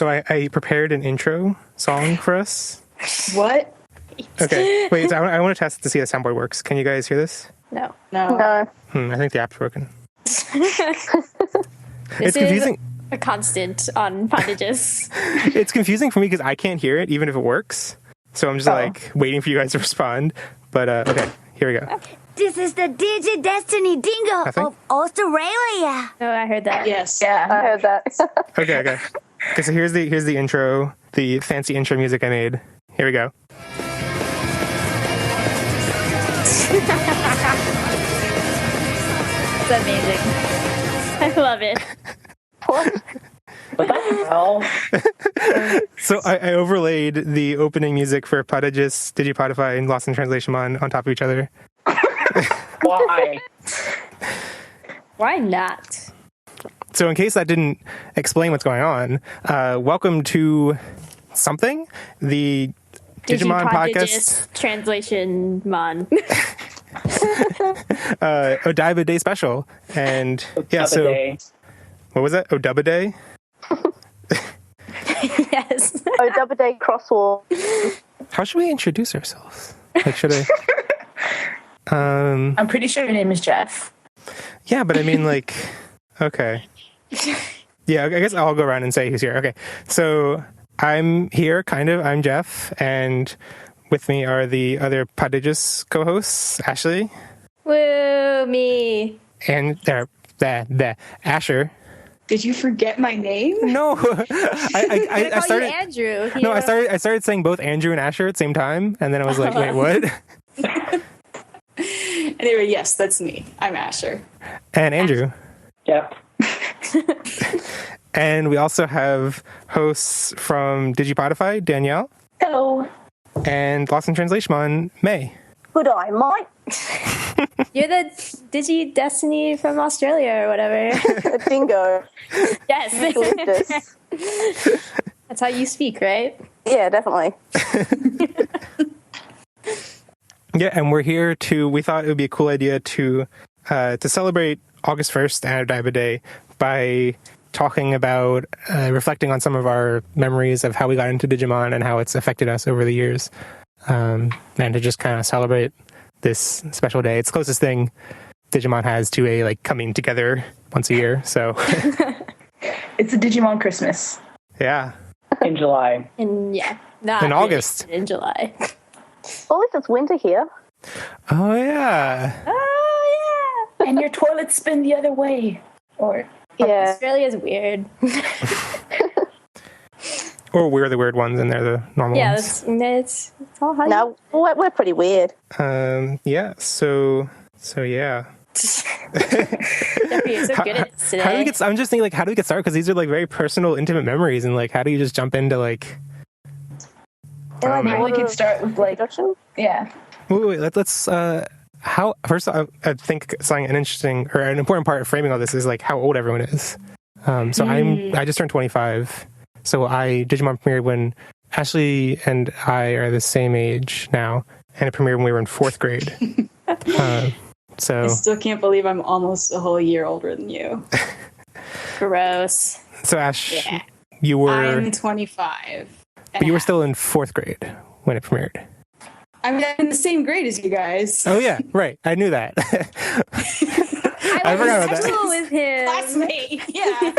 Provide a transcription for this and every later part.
So I prepared an intro song for us. What? Okay, wait. So I want to test to see how the soundboard works. Can you guys hear this? No. No. I think the app's broken. This It's confusing. is a constant on Poddages. It's confusing for me because I can't hear it, even if it works. So I'm just like waiting for you guys to respond. But okay, here we go. This is the Digi Destiny Dingo Nothing? of Australia. Oh, I heard that. Yes. Yeah, I heard that. Okay. Okay, so here's the intro, the fancy intro music I made. Here we go. It's amazing. I love it. What? What the hell? So I overlaid the opening music for Poddages, Digipodify, and Lost in Translation on top of each other. Why? Why not? So in case that didn't explain what's going on, welcome to something, the Digimon podcast Translation Mon. Odaiba Day special. And yeah, so what was that? Odaiba Day? Yes. Oh, Double Day Crosswalk. How should we introduce ourselves? Like, should I? I'm pretty sure your name is Jeff. Yeah, but I mean, like, okay. Yeah, I guess I'll go around and say who's here. Okay, so I'm here, kind of. I'm Jeff, and with me are the other Poddages co-hosts, Ashley. Woo, me. And the Asher. Did you forget my name? No, I call started. you Andrew. No, I started saying both Andrew and Asher at the same time, and then I was like, wait, what? Anyway, yes, that's me. I'm Asher. And Andrew. Yep. And we also have hosts from Digipodify, Danielle, Hello. and Lost in Translation, May. Good eye, Mike. You're the Digi Destiny from Australia or whatever. A dingo. Yes. Eucalyptus. That's how you speak, right? Yeah, definitely. Yeah, and we're here we thought it would be a cool idea to celebrate August 1st and Odaiba Day by talking about, reflecting on some of our memories of how we got into Digimon and how it's affected us over the years. And to just kind of celebrate this special day. It's the closest thing Digimon has to a, like, coming together once a year, so. It's a Digimon Christmas. Yeah. In July. In not In really, August. in July. Well, at least it's winter here. Oh, yeah. Oh And your toilets spin the other way. Or yeah. Yeah. Australia's weird. Or we're the weird ones and they're the normal Yeah, ones. it's all how No, we're pretty weird. Yeah, so yeah. you're so good at it today. How do we get? I'm just thinking, like, how do we get started? Because these are like very personal, intimate memories, and like, how do you just jump into like? maybe we could start with like, Introduction? yeah. Wait. Let's. How first? I think something an important part of framing all this is like how old everyone is. So I just turned 25. So Digimon premiered when Ashley and I are the same age now, and it premiered when we were in 4th grade. So I still can't believe I'm almost a whole year older than you. Gross. So Ash, Yeah. you were, I'm 25. but you were still in 4th grade when it premiered. I'm in the same grade as you guys. Oh yeah, right. I knew that. I forgot about that. Cool with him. Classmate. Yeah.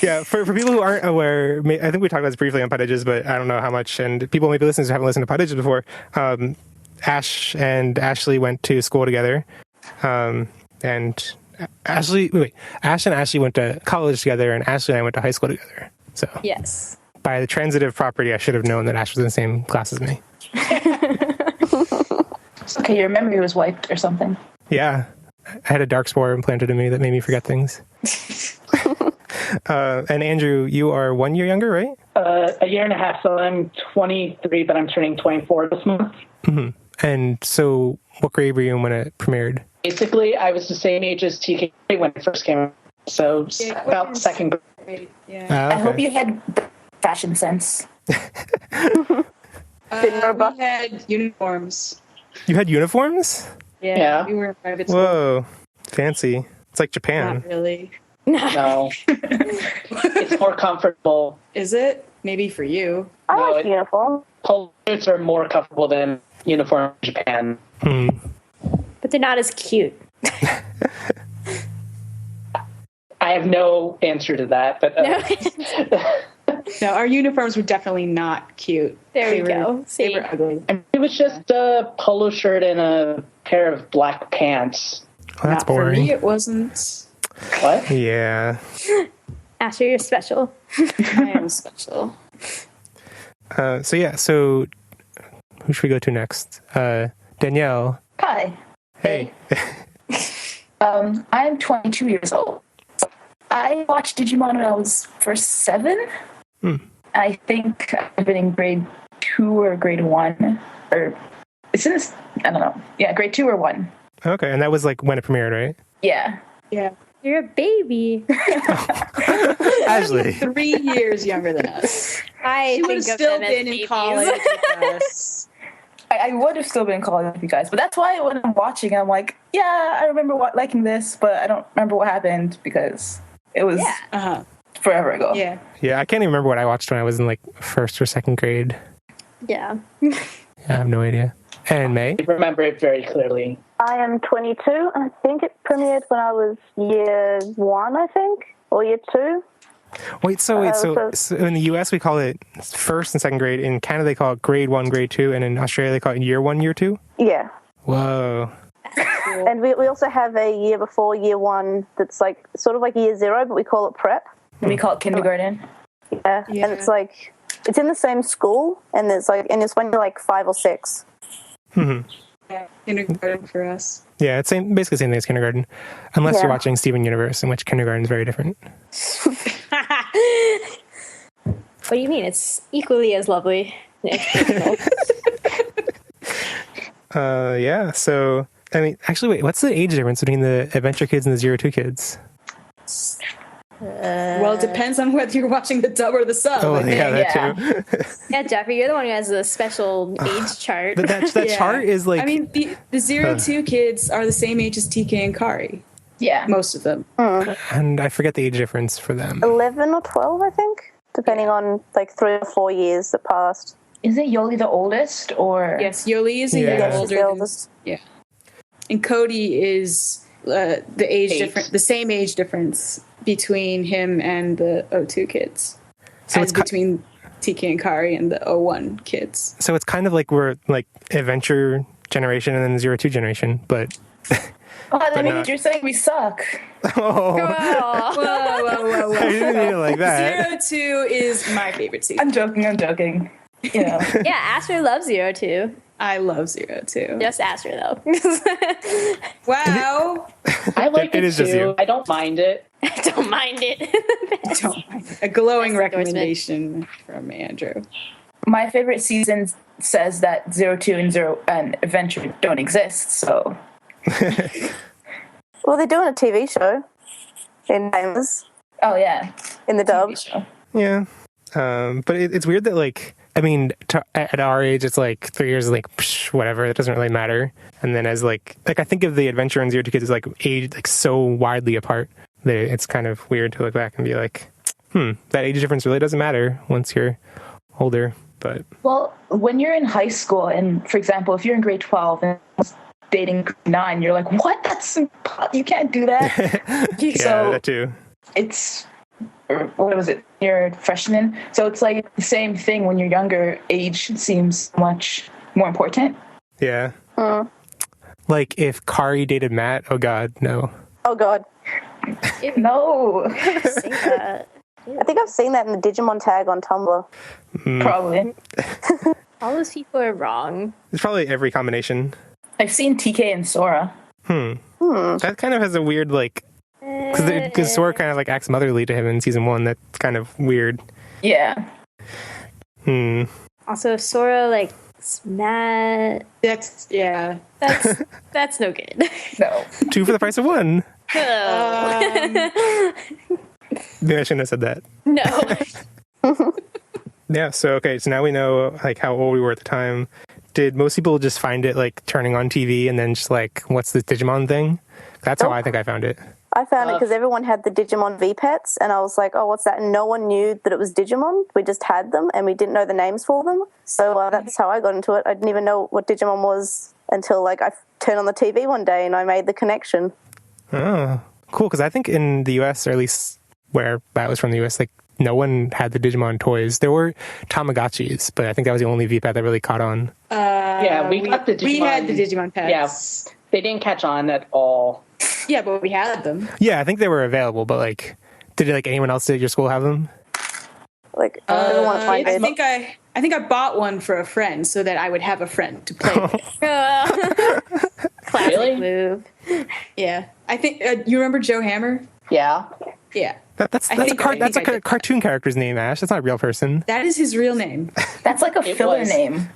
Yeah, for people who aren't aware, I think we talked about this briefly on Poddages, but I don't know how much, and people maybe listeners who haven't listened to Poddages before, Ash and Ashley went to school together, and Ash and Ashley went to college together, and Ashley and I went to high school together. So Yes. by the transitive property, I should have known that Ash was in the same class as me. Okay, your memory was wiped or something. Yeah, I had a dark spore implanted in me that made me forget things. And Andrew, you are 1 year younger, right? A year and a half, so I'm 23, but I'm turning 24 this month. Mm-hmm. And so what grade were you in when it premiered? Basically, I was the same age as TK when it first came out, so about 2nd grade. Yeah. Okay. I hope you had fashion sense. We had uniforms. You had uniforms? Yeah. We were in private school. Whoa, fancy. It's like Japan. Not really. No. It's more comfortable. Is it? Maybe for you. I No, like uniform. Polo shirts are more comfortable than uniform in Japan. But they're not as cute. I have no answer to that, but No, our uniforms were definitely not cute. There we They go. They See? were ugly. it was just a polo shirt and a pair of black pants. Well, that's Not for me, boring. it wasn't. What? Yeah. Asher, you're special. I am special. So who should we go to next? Danielle. Hi. Hey. I'm 22 years old. I watched Digimon when I was first 7. I think I've been in grade 2 or grade 1. Or it's in this, I don't know. Yeah, grade 2 or 1. Okay, and that was like when it premiered, right? Yeah. Yeah. You're a baby. Ashley. 3 years younger than us. I She would think have of still them as been in babies. college with us. I would have still been in college with you guys, but that's why when I'm watching, I'm like, yeah, I remember liking this, but I don't remember what happened because it was Uh-huh. forever ago. Yeah. Yeah, I can't even remember what I watched when I was in like first or second grade. Yeah. Yeah, I have no idea. And May? I remember it very clearly. I am 22, and I think it premiered when I was year 1, I think, or year 2. So in the US we call it first and second grade. In Canada they call it grade 1, grade 2, and in Australia they call it year 1, year 2. Yeah. Whoa. And we also have a year before year 1 that's like sort of like year 0, but we call it prep. We call it kindergarten. Yeah. And it's like, it's in the same school, and it's when you're like 5 or 6. Yeah. Kindergarten for us. Yeah, it's basically the same thing as kindergarten. Unless Yeah. you're watching Steven Universe, in which kindergarten is very different. What do you mean? It's equally as lovely. Yeah, so, I mean, actually, wait, what's the age difference between the Adventure Kids and the Zero Two Kids? Well, it depends on whether you're watching the dub or the sub. Oh, I think. yeah, that yeah. too. Yeah, Jeffrey, you're the one who has the special age chart. But that Yeah. chart is like... I mean, the 02 kids are the same age as TK and Kari. Yeah. Most of them. and I forget the age difference for them. 11 or 12, I think, depending on like 3 or 4 years that passed. Isn't Yoli the oldest or? Yes, Yoli is a Yeah. year Yeah, she's older. the Than, oldest. yeah. And Cody is the age 8. difference, the same age difference between him and the 02 kids. So as it's between TK and Kari and the 01 kids. So it's kind of like we're like Adventure generation and then Zero Two generation, but... Oh, that means not. you're saying we suck. Oh, Whoa, whoa, whoa, I didn't mean it like that. 02 is my favorite season. I'm joking. You know. Yeah, Asher loves 02. I love 02. Just Asher, though. Wow. I like It it, is just too. you. I don't mind it. I don't mind it. Don't mind it. A glowing That's endorsement. recommendation from Andrew. My favorite season says that 02 and Adventure don't exist, so Well, they're doing a TV show in Famous, oh yeah. in the dub. Show. Yeah. But it's weird that, like, I mean, at our age, it's like 3 years, like, psh, whatever, it doesn't really matter. And then as, like, I think of the Adventure and Zero Two Kids as, like, age, like, so widely apart that it's kind of weird to look back and be like, that age difference really doesn't matter once you're older. But, Well, when you're in high school, and for example, if you're in grade 12 and dating grade 9, you're like, what? You can't do that. yeah, So that too. it's, or what was it? You're a freshman. So it's like the same thing when you're younger. Age seems much more important. Yeah. Like, if Kari dated Matt, oh god, no. Oh, God. No, Say that. I think I've seen that in the Digimon tag on Tumblr. probably. All those people are wrong. It's probably every combination. I've seen TK and Sora. That kind of has a weird, like, because Sora kind of, like, acts motherly to him in season 1. That's kind of weird. Yeah. Also, Sora, like, Matt. That's, yeah. That's no good. No. 2 for the price of 1. Oh. Maybe I shouldn't have said that. No. Yeah, so okay, so now we know like how old we were at the time. Did most people just find it like turning on TV and then just like, what's this Digimon thing? That's how I think I found it. I found it because everyone had the Digimon V-Pets, and I was like, oh, what's that? And no one knew that it was Digimon. We just had them, and we didn't know the names for them. So that's how I got into it. I didn't even know what Digimon was until, like, I turned on the TV one day and I made the connection. Oh, cool. Because I think in the US, or at least where I was from the US, like, no one had the Digimon toys. There were Tamagotchis, but I think that was the only V-Pet that really caught on. Yeah, we got the Digimon. We had the Digimon pets. Yeah, they didn't catch on at all. Yeah, but we had them. Yeah, I think they were available, but like, did like anyone else at your school have them? Like, everyone at my I age. think I bought one for a friend so that I would have a friend to play with. Classic Really? move. Yeah, I think you remember Joe Hammer? Yeah. Yeah, That's I a think I did. cartoon character's name, Ash. That's not a real person. that is his real name. That's like a filler was. name.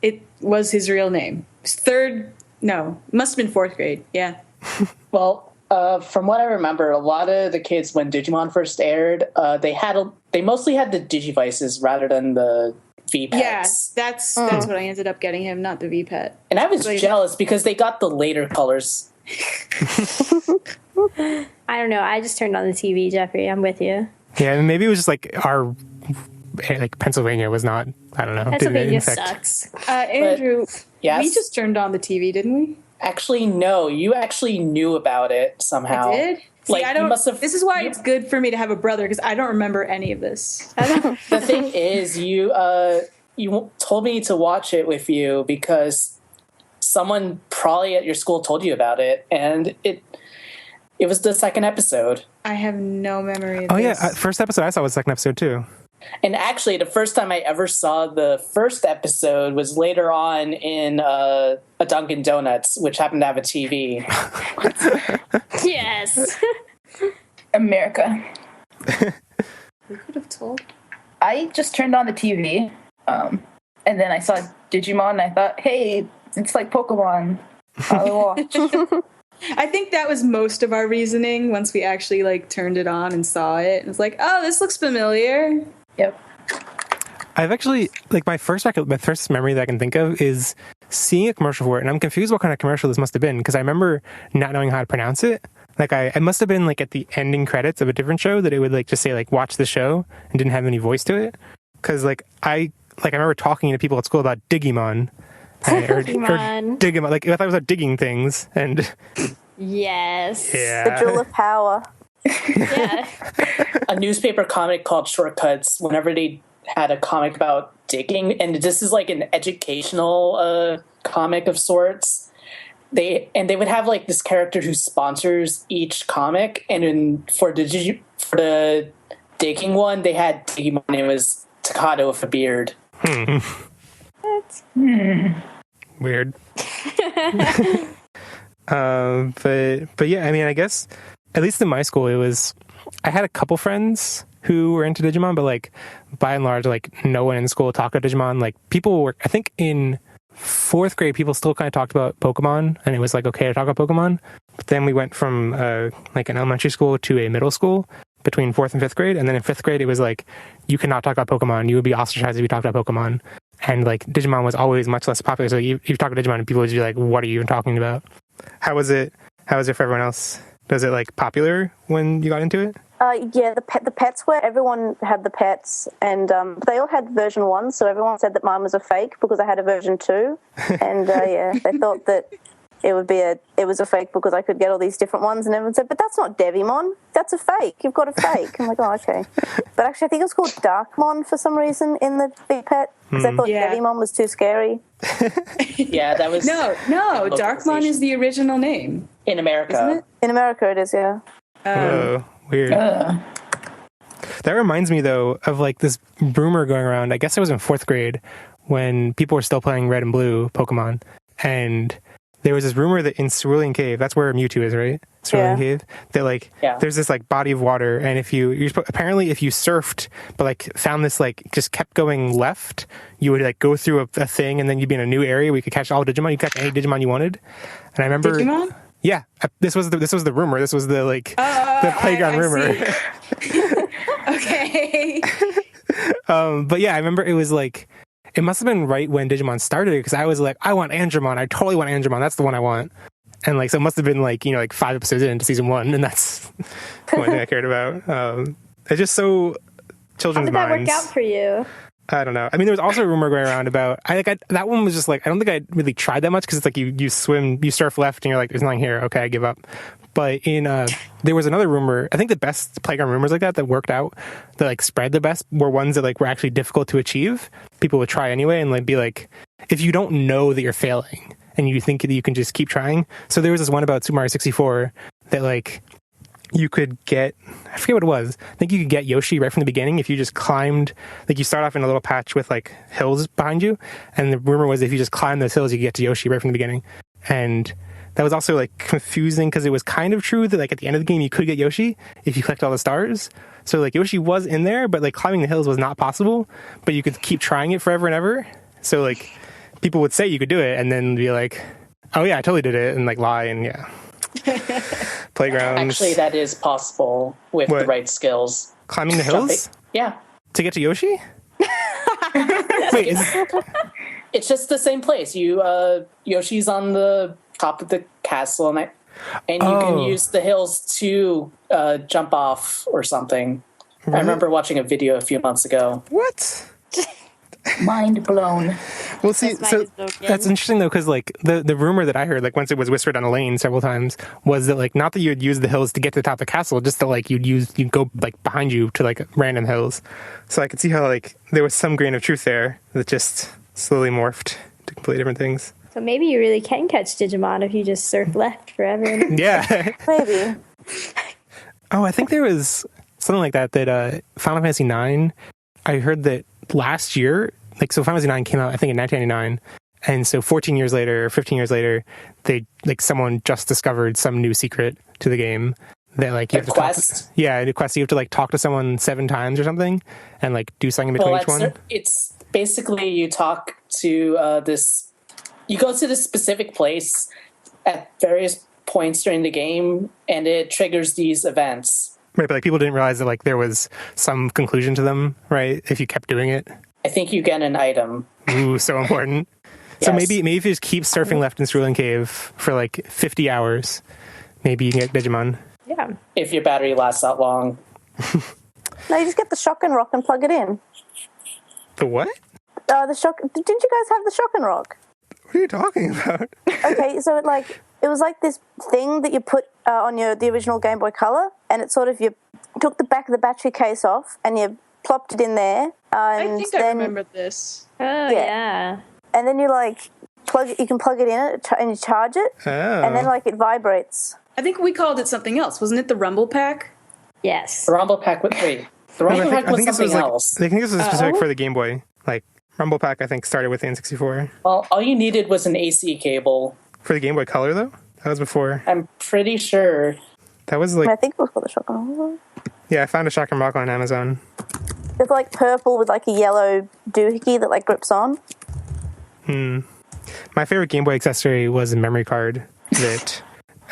It was his real name. Must have been 4th grade. Yeah. Well, from what I remember, a lot of the kids when Digimon first aired, they mostly had the Digivices rather than the V-Pets. Yes, that's what I ended up getting him, not the V-Pet. And I was Like- jealous because they got the later colors. I don't know. I just turned on the TV, Jeffrey. I'm with you. Yeah, and maybe it was just like our Pennsylvania was not. I don't know. didn't Pennsylvania infect- sucks. Andrew, Yes? we just turned on the TV, didn't we? Actually, no. You actually knew about it somehow. I did. See, Like, I you don't. must have- This is why it's good for me to have a brother because I don't remember any of this. The thing is, you told me to watch it with you because someone probably at your school told you about it, and it was the second episode. I have no memory of Oh this. yeah, first episode I saw was second episode too. And actually, the first time I ever saw the first episode was later on in a Dunkin' Donuts, which happened to have a TV. Yes. America. We could have told. I just turned on the TV, and then I saw Digimon, and I thought, hey, it's like Pokemon. I'll watch. I think that was most of our reasoning once we actually like turned it on and saw it. It was like, oh, this looks familiar. Yep. I've actually like my first memory that I can think of is seeing a commercial for it, and I'm confused what kind of commercial this must have been because I remember not knowing how to pronounce it. Like it must have been like at the ending credits of a different show that it would like just say like watch the show and didn't have any voice to it. Because I remember talking to people at school about Digimon. Or Digimon. Like I thought it was about digging things and Yes. yeah. The Jewel of Power. Yeah. A newspaper comic called Shortcuts, whenever they had a comic about digging, and this is like an educational comic of sorts. They would have like this character who sponsors each comic, and for the digging one, they had Digimon. It was Takato with a beard. Weird. But yeah, I mean, I guess at least in my school, I had a couple friends who were into Digimon, but like by and large, like no one in school talked about Digimon. Like people were, I think in 4th grade, people still kind of talked about Pokemon, and it was like okay to talk about Pokemon. But then we went from like an elementary school to a middle school between 4th and 5th grade, and then in 5th grade, it was like you cannot talk about Pokemon. You would be ostracized if you talked about Pokemon. And like Digimon was always much less popular. So you talk about Digimon and people would be like, what are you even talking about? How was it for everyone else? Was it like popular when you got into it? Yeah, the pets were, everyone had the pets, and they all had version 1, so everyone said that mine was a fake because I had a version 2. And yeah, they thought that it was a fake because I could get all these different ones, and everyone said, but that's not Devimon, that's a fake, you've got a fake. I'm like, oh, okay. But actually I think it was called Darkmon for some reason in the big pet, because I thought Devimon was too scary. Yeah, that was No, Darkmon is the original name. in America. Isn't it? In America it is, yeah. Whoa, weird. That reminds me though of like this rumor going around. I guess I was in 4th grade when people were still playing Red and Blue Pokemon, and there was this rumor that in Cerulean Cave, that's where Mewtwo is, right? Cerulean Cave. That like there's this like body of water, and if you apparently if you surfed but like found this like just kept going left, you would like go through a thing, and then you'd be in a new area where you could catch all Digimon. You could catch any Digimon you wanted. And I remember Digimon? Yeah, this was the rumor. This was the like the playground rumor. Okay. But yeah, I remember it was like it must have been right when Digimon started because I was like, I want Andromon. I totally want Andromon. That's the one I want. And like, so it must have been like, 5 episodes into season 1, and that's the one thing I cared about. It's just so How children's did that minds. work out for you? I don't know. I mean, there was also a rumor going around about that one was just like, I don't think I really tried that much because it's like you surf left and you're like, there's nothing here. Okay, I give up. But there was another rumor. I think the best playground rumors like that worked out, that like spread the best, were ones that like were actually difficult to achieve. People would try anyway and like be like, if you don't know that you're failing and you think that you can just keep trying. So there was this one about Super Mario 64 that like you could get, I forget what it was. I think you could get Yoshi right from the beginning if you just climbed, like you start off in a little patch with like hills behind you. And the rumor was if you just climb those hills, you could get to Yoshi right from the beginning. And that was also like confusing because it was kind of true that like at the end of the game, you could get Yoshi if you collect all the stars. So like Yoshi was in there, but like climbing the hills was not possible, but you could keep trying it forever and ever. So like people would say you could do it and then be like, oh yeah, I totally did it, and like lie. And yeah. Playgrounds. Actually, that is possible with the right skills. Climbing the hills? Yeah. To get to Yoshi? Wait, it's just the same place. Yoshi's on the top of the castle, and you can use the hills to jump off or something. Really? I remember watching a video a few months ago. What? Mind blown. Well, see, so that's interesting though, because like the rumor that I heard, like once it was whispered on Elaine several times, was that like not that you would use the hills to get to the top of the castle, just that like you'd go like behind you to like random hills. So I could see how like there was some grain of truth there that just slowly morphed to completely different things. So maybe you really can catch Digimon if you just surf left forever. Yeah. Maybe. Oh, I think there was something like that Final Fantasy IX, I heard that last year, like, so Final Fantasy IX came out, I think, in 1999. And so 14 years later, 15 years later, someone just discovered some new secret to the game that, like, you have to quest? A new quest. You have to, like, talk to someone 7 times or something and, like, do something in between each one. It's basically you talk to you go to this specific place at various points during the game, and it triggers these events. Right, but like people didn't realize that like there was some conclusion to them, right? If you kept doing it. I think you get an item. Ooh, so important. Yes. So maybe if you just keep surfing left in Cerulean Cave for like 50 hours, maybe you can get Digimon. Yeah. If your battery lasts that long. No, you just get the Shock and Rock and plug it in. The what? The Shock. Didn't you guys have the Shock and Rock? What are you talking about? Okay, so it was like this thing that you put on the original Game Boy Color, and it sort of, you took the back of the battery case off and you plopped it in there. I think I remember this. Oh, yeah. And then you like you can plug it in and you charge it, and then like it vibrates. I think we called it something else. Wasn't it the Rumble Pack? Yes. The Rumble Pack was something else. I think this was specific for the Game Boy. Like Rumble Pack, I think started with the N64. Well, all you needed was an AC cable. For the Game Boy Color, though? That was before. I'm pretty sure. That was like... I think it was called the Shock and Rock. Yeah, I found a Shock and Rock on Amazon. It's like purple with like a yellow doohickey that like grips on. My favorite Game Boy accessory was a memory card that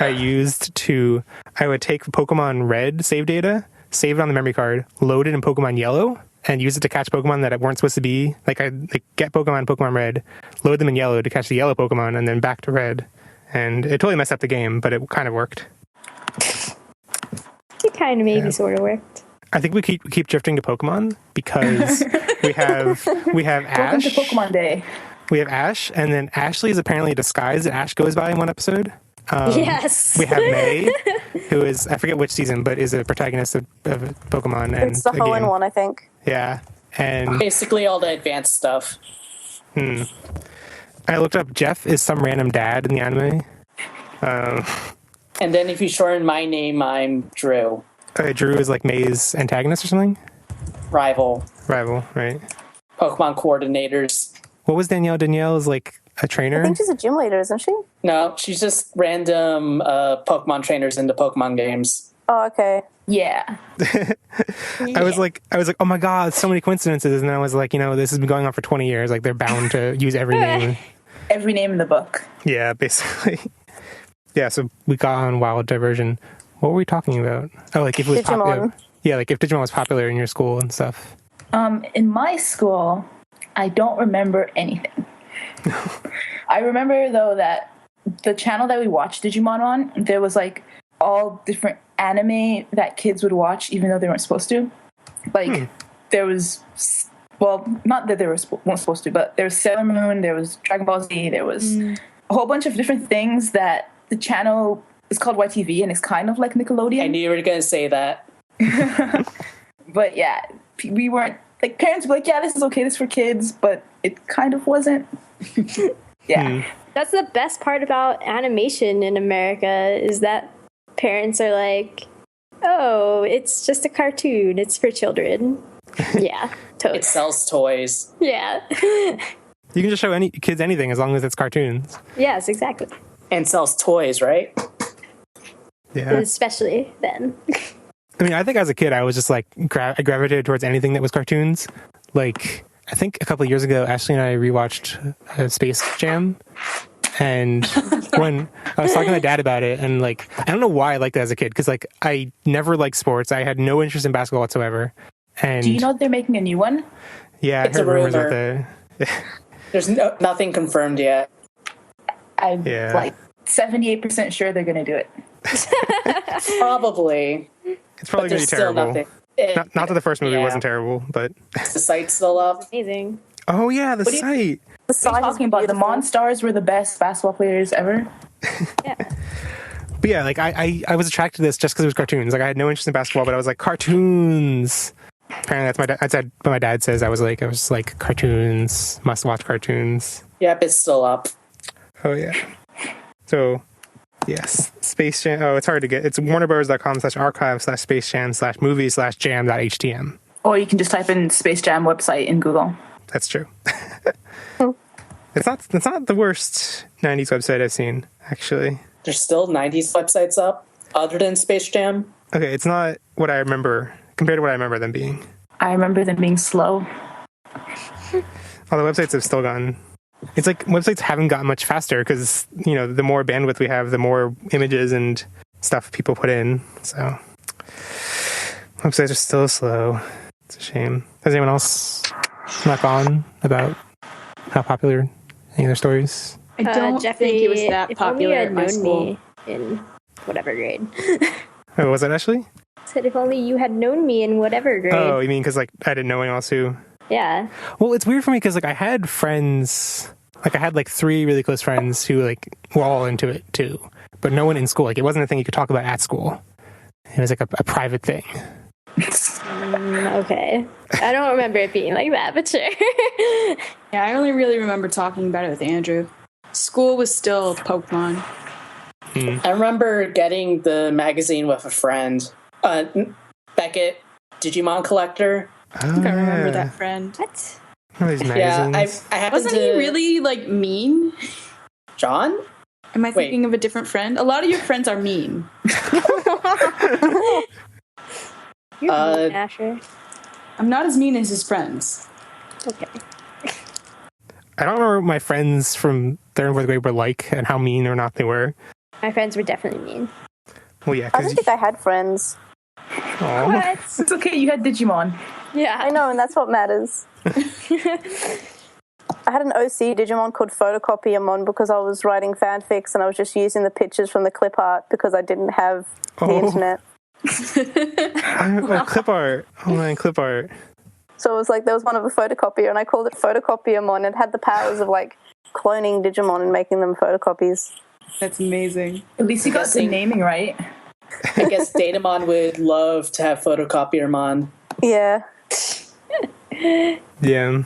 I used to... I would take Pokemon Red save data, save it on the memory card, load it in Pokemon Yellow, and use it to catch Pokemon that weren't supposed to be. Like, I'd get Pokemon Red, load them in Yellow to catch the yellow Pokemon, and then back to Red. And it totally messed up the game, but it kind of worked. It kind of maybe sort of worked. I think we keep drifting to Pokemon because we have Ash. Welcome to Pokemon Day. We have Ash, and then Ashley is apparently a disguise that Ash goes by in one episode. Yes. We have May, who is, I forget which season, but is a protagonist of Pokemon. And it's the Hoenn one, I think. Yeah. And basically all the advanced stuff. I looked up, Jeff is some random dad in the anime. And then if you shorten my name, I'm Drew. Drew is like May's antagonist or something? Rival, right. Pokemon coordinators. What was Danielle? Danielle is like a trainer? I think she's a gym leader, isn't she? No, she's just random Pokemon trainers in the Pokemon games. Oh, okay. Yeah. I was like, oh my god, so many coincidences. And then I was like, this has been going on for 20 years. Like, they're bound to use every name. Every name in the book. Yeah, basically. Yeah, so we got on Wild Diversion. What were we talking about? Oh, like if it was popular. Yeah, like if Digimon was popular in your school and stuff. In my school, I don't remember anything. I remember, though, that the channel that we watched Digimon on, there was like all different anime that kids would watch, even though they weren't supposed to. Like there was, well, not that they weren't supposed to, but there was Sailor Moon, there was Dragon Ball Z, there was a whole bunch of different things that the channel is called YTV, and it's kind of like Nickelodeon. I knew you were going to say that. But yeah, we weren't, like, parents were like, yeah, this is okay, this is for kids, but it kind of wasn't. Yeah. That's the best part about animation in America, is that parents are like, oh, it's just a cartoon, it's for children. Yeah, totally. It sells toys. Yeah. You can just show any kids anything as long as it's cartoons. Yes, exactly. And sells toys, right? Yeah. Especially then. I mean, I think as a kid, I was just like, I gravitated towards anything that was cartoons. Like, I think a couple of years ago, Ashley and I rewatched Space Jam. And when I was talking to my dad about it, and like, I don't know why I liked it as a kid, because like, I never liked sports. I had no interest in basketball whatsoever. And do you know they're making a new one? Yeah, It's I heard a rumors rumor. about There's nothing confirmed yet. I'm Yeah. like 78% sure they're going to do it. Probably. It's probably going But to be there's still terrible. nothing. Not that the first movie Yeah. wasn't terrible, but Is the site still up? Amazing. oh yeah, the do you- site. The What site are you is talking about? The beautiful. Monstars were the best basketball players ever. Yeah. But yeah, like I was attracted to this just because it was cartoons. Like I had no interest in basketball, but I was like cartoons. Apparently, that's what my dad says. I was like cartoons, must watch cartoons. Yep, it's still up. Oh yeah. So yes, Space Jam. Oh, it's hard to get. It's warnerbros.com/archive/Space Jam/movie/jam.htm. Or you can just type in Space Jam website in Google. That's true. It's not the worst 90s website I've seen, actually. There's still 90s websites up other than Space Jam. Okay, it's not what I remember compared to what I remember them being. I remember them being slow. All the websites have still gone. It's like websites haven't gotten much faster because, you know, the more bandwidth we have, the more images and stuff people put in. So websites are still slow. It's a shame. Has anyone else not gone about how popular any of their stories? I don't Jeffrey, think it was that if only popular you at had my known school. me in whatever grade. Oh, was that Ashley? Said if only you had known me in whatever grade. Oh, you mean because like I didn't know anyone else who? Yeah. Well, it's weird for me because like I had friends, like I had like 3 really close friends who like were all into it too, but no one in school. Like it wasn't a thing you could talk about at school. It was like a private thing. Okay. I don't remember it being like that, but sure. Yeah, I only really remember talking about it with Andrew. School was still Pokemon. I remember getting the magazine with a friend. Beckett, Digimon collector. Oh, I think I remember that friend. What? These Yeah, magazines. I happened Wasn't to... he really like mean? John? Am I Wait. thinking of a different friend? A lot of your friends are mean. You're Uh, mean, Asher. I'm not as mean as his friends. Okay. I don't remember what my friends from 3rd and 4th grade were like and how mean or not they were. My friends were definitely mean. Well, yeah, I don't because think I had friends. What? It's okay, you had Digimon. Yeah. I know, and that's what matters. I had an OC Digimon called Photocopiamon because I was writing fanfics and I was just using the pictures from the clip art because I didn't have the internet. clip art. Oh man, clip art. So it was like there was one of a photocopier and I called it Photocopiamon. It had the powers of like cloning Digimon and making them photocopies. That's amazing. At least you got the Guessing. naming right. I guess Datamon would love to have Photocopiermon. Yeah. Yeah.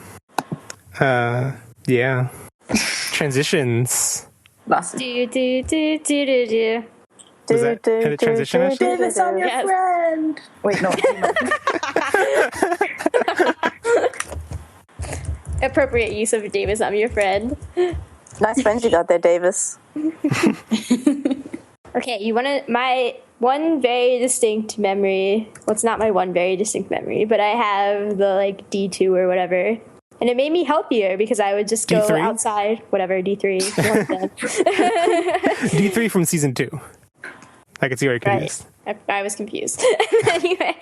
Yeah. Transitions. Last Do, do, do, do, do, do. Was that had a transition, Ashley? Davis, I'm your Yes. friend. Wait, no. Appropriate use of Davis, I'm your friend. Nice friends you got there, Davis. Okay, you want to... My one very distinct memory... Well, it's not my one very distinct memory, but I have the, like, D2 or whatever. And it made me healthier because I would just go D3? outside, whatever, D3. one of them. D3 from season 2. I could see where you're confused. I was confused. Anyway,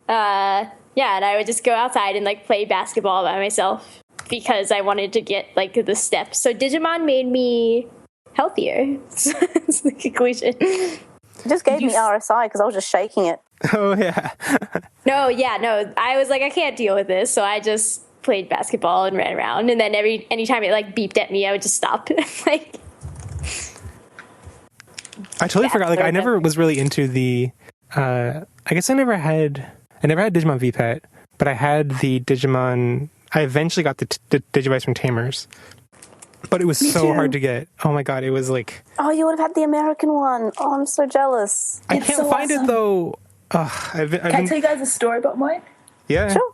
yeah, and I would just go outside and like play basketball by myself because I wanted to get like the steps. So Digimon made me healthier. It's the conclusion. It just gave me RSI because I was just shaking it. Oh yeah. No, I was like, I can't deal with this, so I just played basketball and ran around, and then anytime it like beeped at me, I would just stop. Like, I totally forgot. Like, I never was really into the. I guess I never had Digimon VPet, but I had the Digimon. I eventually got the Digivice from Tamers, but it was so hard to get. Oh my god, it was like. Oh, you would have had the American one. Oh, I'm so jealous. I can't so find awesome. it though. Can Can I tell you guys a story about mine? Yeah. Sure.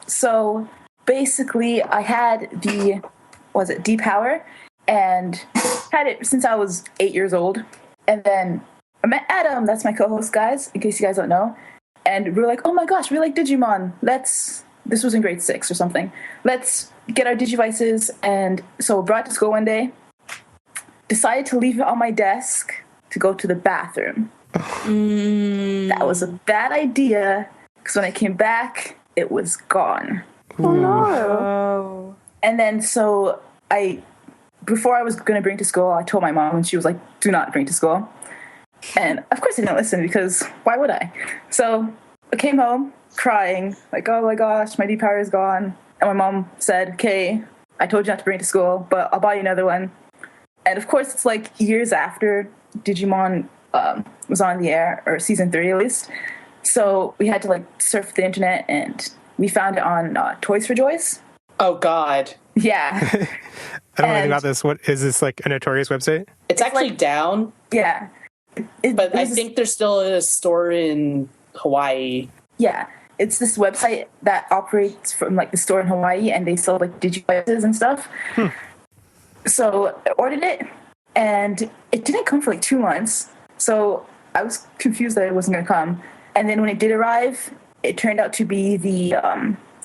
So basically, I had D-Power, and had it since I was 8 years old. And then I met Adam, that's my co-host, guys, in case you guys don't know. And we were like, oh my gosh, we like Digimon. This was in grade 6 or something. Let's get our Digivices. And so we brought it to school one day, decided to leave it on my desk to go to the bathroom. That was a bad idea, because when I came back, it was gone. Oh no. And then so before I was going to bring it to school, I told my mom, and she was like, do not bring it to school. And of course I didn't listen, because why would I? So I came home crying, like, oh my gosh, my D-Power is gone. And my mom said, okay, I told you not to bring it to school, but I'll buy you another one. And of course, it's like years after Digimon was on the air, or season 3 at least. So we had to like surf the internet, and we found it on Toys for Joys. Oh God. Yeah. I don't know anything about this. What is this, like a notorious website? It's actually down, Yeah. but I think there's still a store in Hawaii. Yeah. It's this website that operates from like the store in Hawaii, and they sell like Digivices and stuff. So I ordered it, and it didn't come for like 2 months. So I was confused that it wasn't going to come. And then when it did arrive, it turned out to be the,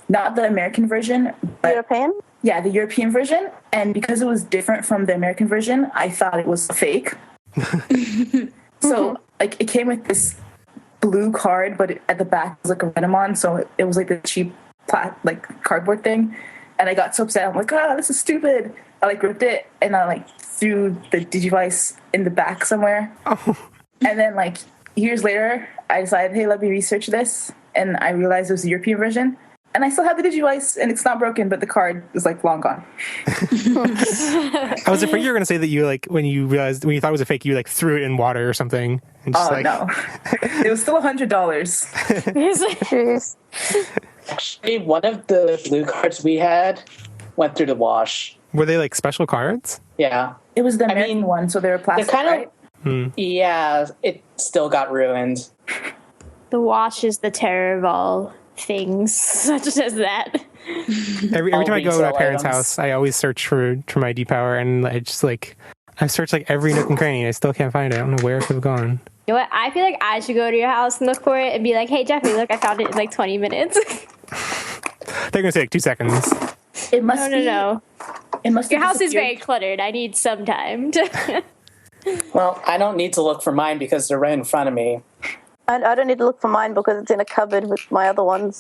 not the American version, but European? yeah, the European version. And because it was different from the American version, I thought it was fake. So like it came with this blue card, but at the back was like a Renamon, so it was like a cheap like cardboard thing. And I got so upset. I'm like, this is stupid. I like ripped it, and I like threw the Digivice in the back somewhere. And then like years later, I decided, hey, let me research this, and I realized it was the European version. And I still have the Digivice, and it's not broken, but the card is like long gone. I was afraid you were going to say that you like when you thought it was a fake, you like threw it in water or something. And just, No, it was still $100. Jeez. Actually, one of the blue cards we had went through the wash. Were they like special cards? Yeah. It was the American one, so they were plastic, They're kind right? of, yeah, it still got ruined. The wash is the terror of all things, such as that. Every All time I go to my resale parents' items. house, I always search for my D-Power, and I just like I've searched like every nook and cranny, and I still can't find it. I don't know where it could have gone. You know what? I feel like I should go to your house and look for it and be like, hey, Jeffrey, look, I found it in like 20 minutes. They're gonna say like 2 seconds. It must be. No. It must. Your have house is very disappeared. cluttered. I need some time to. Well, I don't need to look for mine because they're right in front of me. I don't need to look for mine because it's in a cupboard with my other ones.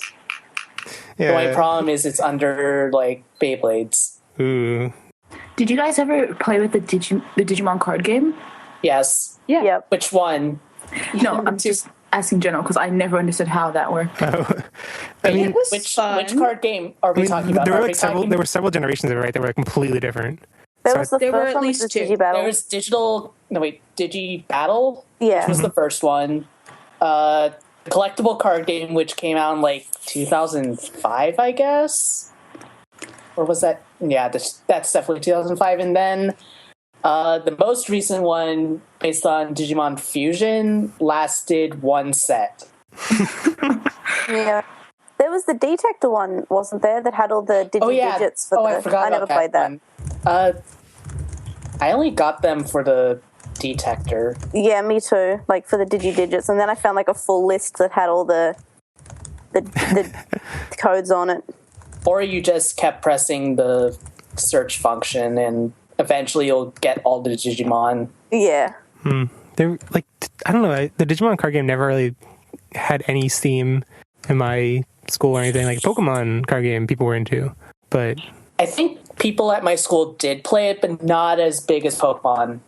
The only problem is it's under, like, Beyblades. Ooh. Did you guys ever play with the Digimon card game? Yes. Yeah. Yep. Which one? No, I'm just asking general because I never understood how that worked. I mean, It was Which fun. card game are we talking about? there were Are we like several. talking- There were several generations of it, right? That were like, completely different. There So was the There were first at one, least which was two. Digibattle. There was Digi Battle, Yeah. which was the first one. Collectible card game, which came out in like 2005, I guess, or was that? Yeah, that's definitely 2005. And then the most recent one, based on Digimon Fusion, lasted one set. Yeah. There was the Detector one, wasn't there, that had all the digits for I forgot I never about played that. one. I only got them for the Detector. Yeah, me too. Like for the digits, and then I found like a full list that had all the codes on it. Or you just kept pressing the search function, and eventually you'll get all the Digimon. Yeah. They're like I don't know. The Digimon card game never really had any steam in my school or anything. Like Pokemon card game, people were into, but I think people at my school did play it, but not as big as Pokemon.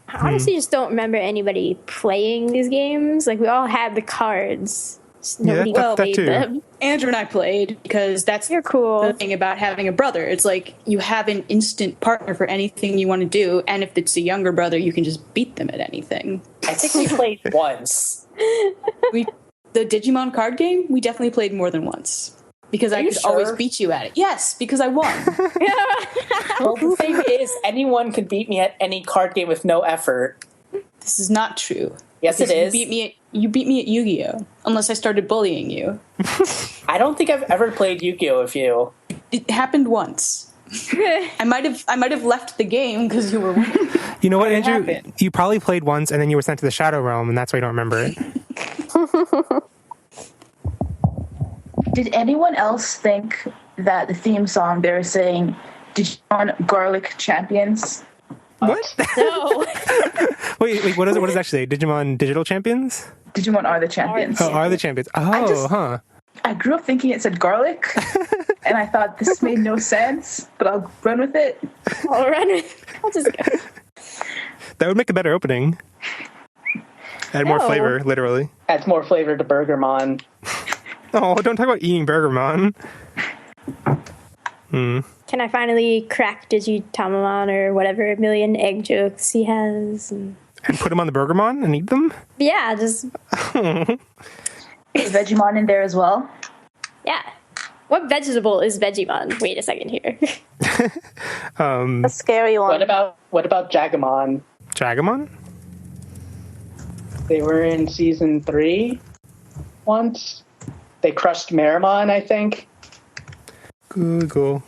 I honestly just don't remember anybody playing these games. Like, we all had the cards. Just nobody that played too. them. Andrew and I played because that's You're cool. the thing about having a brother. It's like you have an instant partner for anything you want to do, and if it's a younger brother, you can just beat them at anything. I think we played once. The Digimon card game, we definitely played more than once. Because I you could always sure? beat you at it. Yes, because I won. Well, the thing is, anyone could beat me at any card game with no effort. This is not true. Yes, it Because is. You beat me at Yu-Gi-Oh! Unless I started bullying you. I don't think I've ever played Yu-Gi-Oh! With you. It happened once. I might have left the game because you were winning. You know what, Andrew? happened? You probably played once, and then you were sent to the Shadow Realm, and that's why you don't remember it. Did anyone else think that the theme song they were saying Digimon Garlic Champions? What? No. wait, what does it actually say? Digimon Digital Champions? Digimon are the champions. Oh, are the champions? Oh, I grew up thinking it said garlic, and I thought this made no sense, but I'll run with it. I'll just go. That would make a better opening. Add more No. flavor, literally. Adds more flavor to Burgermon. Oh, don't talk about eating Burgermon. Can I finally crack Digitamamon or whatever million egg jokes he has? And And put them on the Burgermon and eat them? yeah, just Is Vegemon in there as well? yeah. What vegetable is Vegemon? Wait a second here. A scary one. What about Jagamon? Jagamon? They were in season 3 once. They crushed Marimon, I think. Google.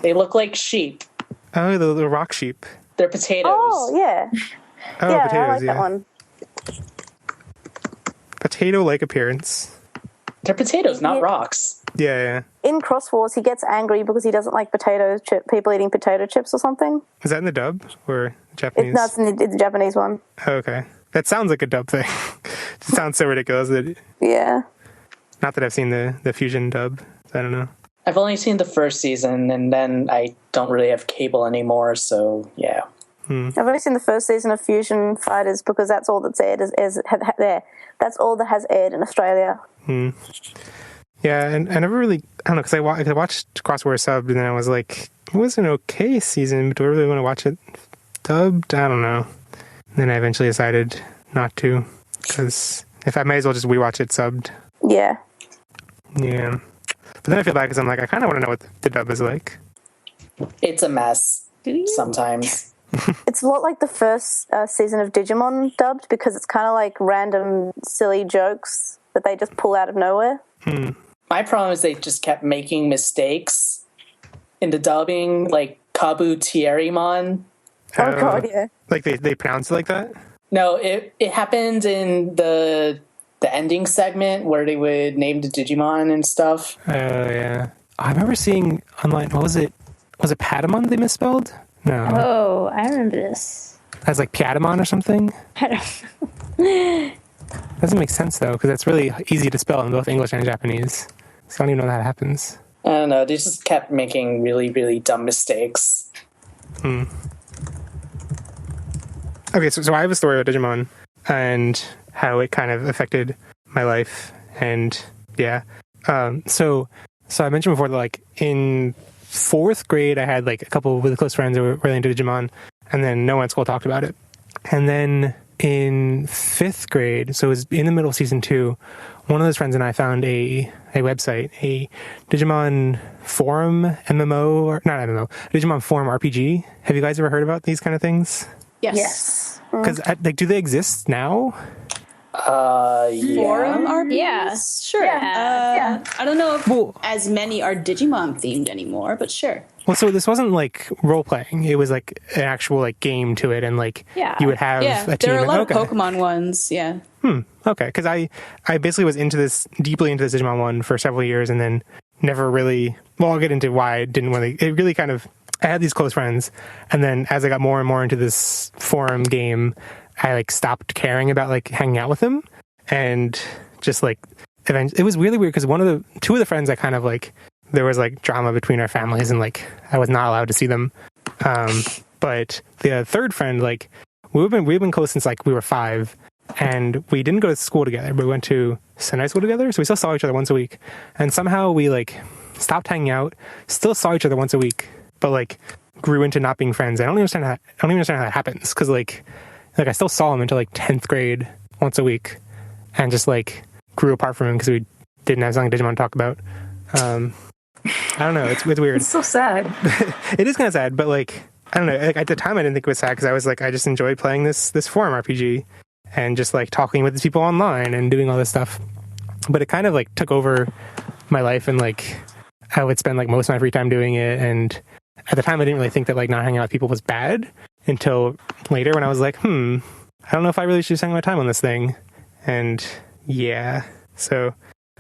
They look like sheep. Oh, the rock sheep. They're potatoes. Oh, yeah. Oh, Yeah, potatoes, I like yeah. that one. Potato-like appearance. They're potatoes, not Yeah. rocks. Yeah. In Cross Wars, he gets angry because he doesn't like people eating potato chips or something. Is that in the dub or Japanese? No, it's in the Japanese one. Oh, okay. That sounds like a dub thing. It sounds so ridiculous. Yeah. Not that I've seen the fusion dub. So I don't know. I've only seen the first season, and then I don't really have cable anymore, so yeah. I've only seen the first season of Fusion Fighters because that's all that's aired there. That's all that has aired in Australia. Yeah, and I never really, I don't know, because I watched Cross Wars subbed, and then I was like, it was an okay season, but do I really want to watch it dubbed? I don't know. And then I eventually decided not to, because if I might as well just rewatch it subbed. Yeah. Yeah. But then I feel bad because I'm like, I kind of want to know what the dub is like. It's a mess sometimes. It's a lot like the first season of Digimon dubbed because it's kind of like random silly jokes that they just pull out of nowhere. My problem is they just kept making mistakes in the dubbing, like Kabu Tierimon. Oh, God, yeah. Like they pronounce it like that? No, it happened in the ending segment where they would name the Digimon and stuff. Oh, yeah. I remember seeing online, what was it? Was it Patamon they misspelled? No. Oh, I remember this. As like Piatamon or something? I don't know. Doesn't make sense though, because it's really easy to spell in both English and Japanese. So I don't even know how that happens. I don't know, they just kept making really, really dumb mistakes. Okay, so I have a story about Digimon and how it kind of affected my life, and yeah. So I mentioned before that like in 4th grade, I had like a couple of really close friends who were really into Digimon, and then no one at school talked about it. And then in 5th grade, so it was in the middle of season 2, one of those friends and I found a website, a Digimon forum MMO, or not MMO, Digimon forum RPG. Have you guys ever heard about these kind of things? Yes. Because like, do they exist now? Yeah. Forum RPGs? Yeah. Sure. Yeah. I don't know if Well- as many are Digimon themed anymore, but sure. Well, so this wasn't like role playing; it was like an actual like game to it, and like Yeah. you would have Yeah, a team. there are a lot okay. of Pokemon ones. Yeah. Okay, because I basically was deeply into this Digimon one for several years, and then never really. Well, I'll get into why I didn't want to. It really kind of. I had these close friends, and then as I got more and more into this forum game, I like stopped caring about like hanging out with them, and just like eventually, it was really weird because two of the friends I kind of like there was like drama between our families, and like I was not allowed to see them. But the third friend, like we've been close since like we were 5, and we didn't go to school together, but we went to Sunday school together, so we still saw each other once a week. And somehow we like stopped hanging out, still saw each other once a week, but like grew into not being friends. I don't even understand how that happens, because like I still saw him until like 10th grade once a week, and just like grew apart from him because we didn't have something Digimon to talk about. I don't know. It's weird. It's so sad. It is kind of sad, but like I don't know. Like, at the time, I didn't think it was sad because I was like, I just enjoyed playing this forum RPG and just like talking with these people online and doing all this stuff. But it kind of like took over my life, and like I would spend like most of my free time doing it. And at the time, I didn't really think that like not hanging out with people was bad until later when I was like, I don't know if I really should spend my time on this thing. And yeah, so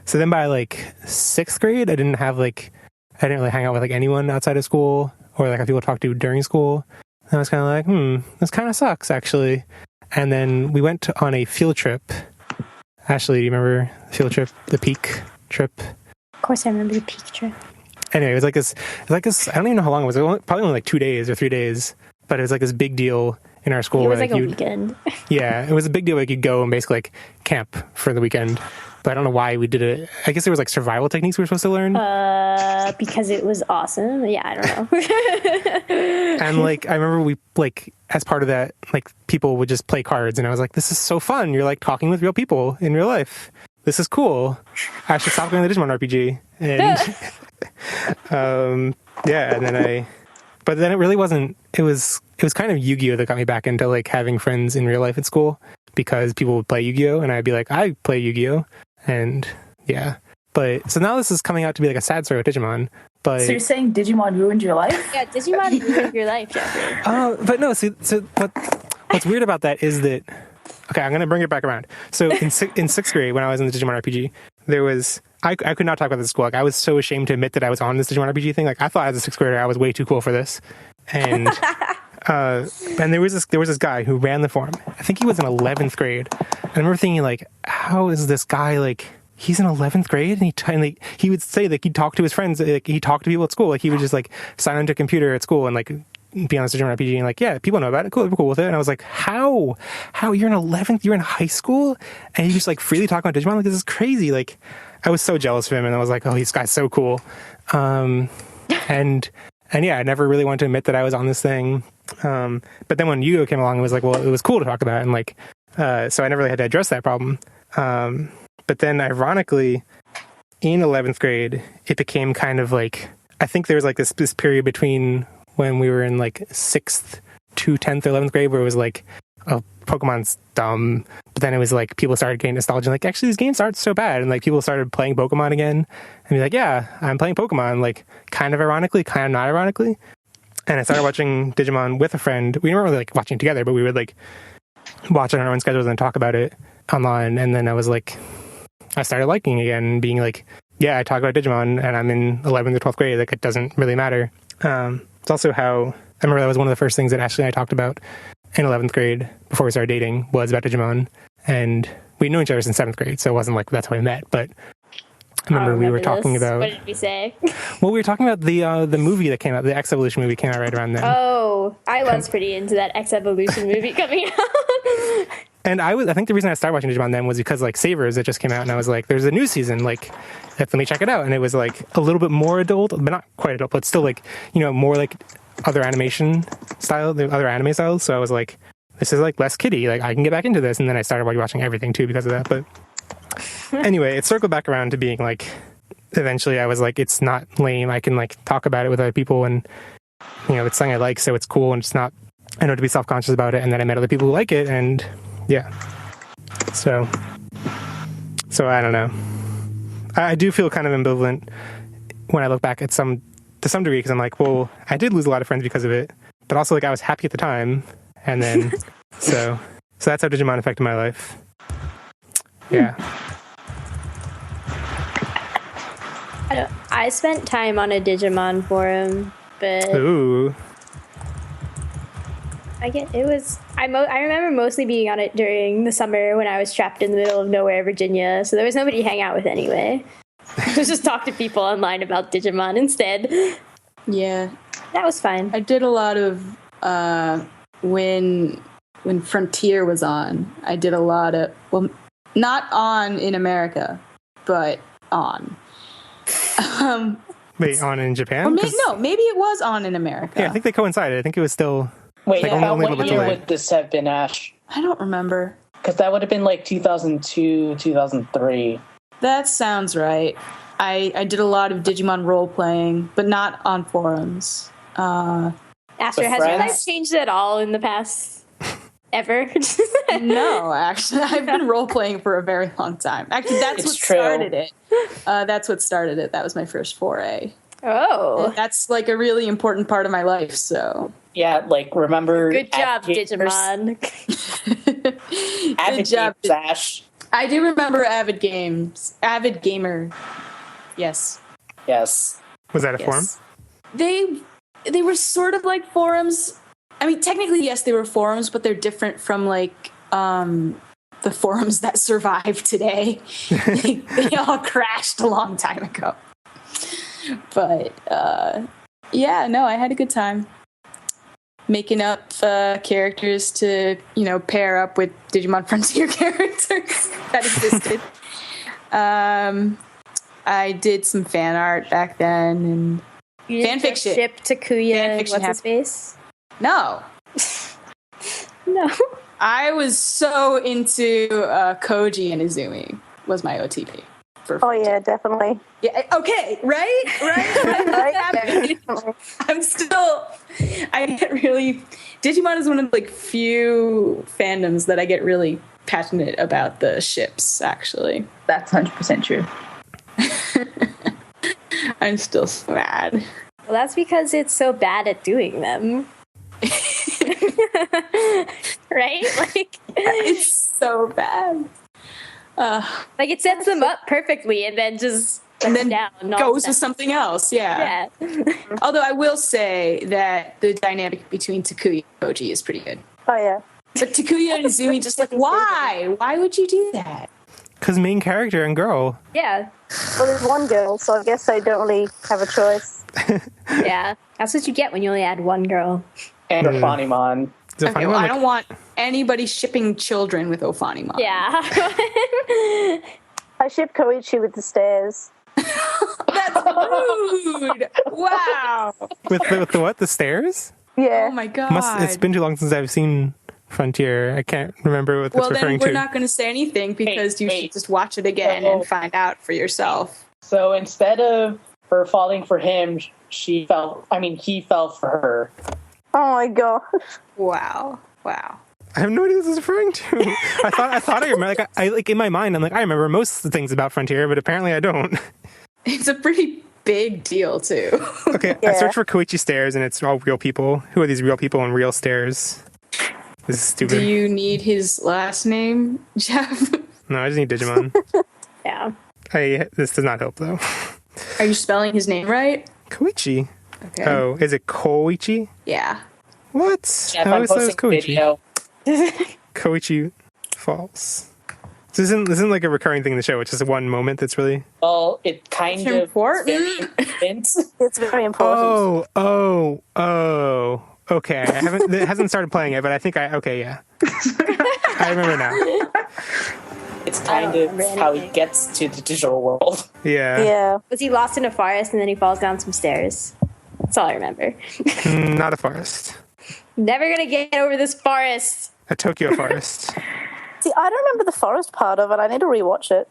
then by like 6th grade, I didn't really hang out with like anyone outside of school, or like have people to talk to during school. And I was kind of like, this kind of sucks actually. And then we went on a field trip. Ashley, do you remember the field trip, the Peak trip? Of course I remember the Peak trip. Anyway, it was like this, I don't even know how long it was. Probably only like 2 days or 3 days, but it was like this big deal in our school. It was like a weekend. Yeah, it was a big deal. Like you'd go and basically like camp for the weekend. But I don't know why we did it. I guess there was like survival techniques we were supposed to learn. Because it was awesome. Yeah, I don't know. And like I remember we like as part of that, like people would just play cards, and I was like, this is so fun. You're like talking with real people in real life. This is cool. I should stop going to the Digimon RPG. And yeah, and then but then it really wasn't. It was kind of Yu-Gi-Oh that got me back into like having friends in real life at school, because people would play Yu-Gi-Oh and I'd be like, I play Yu-Gi-Oh. And yeah, but so now this is coming out to be like a sad story with Digimon. But So you're saying Digimon ruined your life? Yeah, Digimon ruined your life, Jeffrey. but no. So what's weird about that is that, okay, I'm gonna bring it back around. So in 6th grade, when I was in the Digimon RPG, there was I could not talk about this at school. Like I was so ashamed to admit that I was on this Digimon RPG thing. Like I thought as a 6th grader I was way too cool for this, and and there was this guy who ran the forum. I think he was in 11th grade. And I remember thinking like, how is this guy like? He's in 11th grade, and he would say like he'd talk to his friends, like he talked to people at school, like he would just like sign onto a computer at school and like be on a Digimon RPG, and like yeah, people know about it, cool, we're cool with it. And I was like, how you're in 11th, you're in high school, and you just like freely talk about Digimon, like this is crazy. Like I was so jealous of him, and I was like, oh, this guy's so cool. And yeah, I never really wanted to admit that I was on this thing. But then when Yu-Gi-Oh came along, it was like, well, it was cool to talk about, and like so I never really had to address that problem. But then ironically, in 11th grade, it became kind of like, I think there was like this period between when we were in like 6th to 10th or 11th grade where it was like, oh, Pokemon's dumb. But then it was like people started getting nostalgia, like actually these games aren't so bad. And like people started playing Pokemon again and be like, yeah, I'm playing Pokemon, like kind of ironically, kind of not ironically. And I started watching Digimon with a friend. We weren't really like watching together, but we would like watch on our own schedules and talk about it online. And then I was like, I started liking it again, being like, yeah, I talk about Digimon and I'm in 11th or 12th grade. Like, it doesn't really matter. It's also how, I remember that was one of the first things that Ashley and I talked about in 11th grade before we started dating, was about Digimon. And we knew each other since 7th grade, so it wasn't like that's how we met. But I remember we were talking about... What did we say? Well, we were talking about the movie that came out, the X Evolution movie came out right around then. Oh, I was pretty into that X Evolution movie coming out. And I think the reason I started watching Digimon then was because like Savers, it just came out, and I was like, there's a new season, like let me check it out. And it was like a little bit more adult, but not quite adult, but still like, you know, more like other animation style, the other anime styles. So I was like, this is like less kiddie, like I can get back into this. And then I started watching everything too because of that. But anyway, it circled back around to being like, eventually I was like, it's not lame. I can like talk about it with other people, and you know, it's something I like, so it's cool, and it's not, I know to be self-conscious about it. And then I met other people who like it, and yeah. So I don't know. I do feel kind of ambivalent when I look back to some degree, because I'm like, well, I did lose a lot of friends because of it, but also like I was happy at the time, and then so that's how Digimon affected my life. Yeah. I spent time on a Digimon forum, but Ooh. I remember mostly being on it during the summer when I was trapped in the middle of nowhere, Virginia, so there was nobody to hang out with anyway. Just talk to people online about Digimon instead. Yeah, That was fine. I did a lot of when Frontier was on. I did a lot of not on in America, but on. Wait, on in Japan? Or maybe it was on in America. Yeah, I think they coincided. I think it was still. Wait, Like, only a what little bit year delayed. would this have been, Ash? I don't remember. Because that would have been like 2002, 2003. That sounds right. I did a lot of Digimon role playing, but not on forums. Aster, has your friends? life changed at all in the past? Ever? No, actually, I've been role playing for a very long time. Actually, that's It's what true. started it. That's what started it. That was my first foray. Oh. That's like a really important part of my life. So Yeah, like remember. Good job, Avid Gamers? Digimon. Avid Good job. Gamers, Ash. I do remember Avid Games. Avid Gamer. Yes. Yes. Was that a forum? They were sort of like forums. I mean, technically, yes, they were forums, but they're different from like the forums that survive today. they all crashed a long time ago. But yeah, no, I had a good time making up characters to pair up with Digimon Frontier characters that existed. I did some fan art back then, and You didn't Fanfic shit. ship Takuya and Fanfiction what's his face? no. No. I was so into Koji and Izumi was my OTP. Oh yeah, definitely. Yeah. Okay. Right. Right? I get really. Digimon is one of the few fandoms that I get really passionate about the ships. Actually, That's 100% true. I'm still so mad. Well, that's because it's so bad at doing them. Right? Like, It's so bad. like it sets them up perfectly and then just And then down goes to nonsense. something else. Yeah. Yeah. Although I will say that the dynamic between Takuya and Koji is pretty good. Oh yeah. But Takuya and Izumi just why? Why would you do that? Because main character and girl. Yeah. Well, there's one girl, so I guess they don't really have a choice. Yeah. That's what you get when you only add one girl. And Ophanimon. Is it Okay, funny well, one? I don't want anybody shipping children with Ophanimon. Yeah. I ship Koichi with the stairs. That's rude. Wow. With the what? The stairs? Yeah. Oh my god. It's been too long since I've seen Frontier. I can't remember what that's well, then referring we're to. not going to say anything because you wait. should just watch it again No. and find out for yourself. So instead of her falling for him, he fell for her. Oh my god. Wow. I have no idea what this is referring to. I thought I remember. Like in my mind, I'm like, I remember most of the things about Frontier, but apparently I don't. It's a pretty big deal too. Okay, I Yeah. searched for Koichi stairs, and it's all real people. Who are these real people on real stairs? This is stupid. Do you need his last name, Jeff? No, I just need Digimon. Yeah. This does not help though. Are you spelling his name right? Koichi. Okay. Oh, is it Koichi? Yeah. What? Jeff, I I'm always thought it was posting a Koichi. video. Koichi Falls. This isn't like a recurring thing in the show. It's just one moment that's really. Well, it kind It's of important. very important. It's very important. Oh. Okay, it hasn't started playing it, but I think okay, yeah. I remember now. It's kind of remember how he anything. gets to the digital world. Yeah. Yeah. Was he lost in a forest and then he falls down some stairs? That's all I remember. Not a forest. Never gonna get over this forest. A Tokyo forest. See, I don't remember the forest part of it. I need to rewatch it.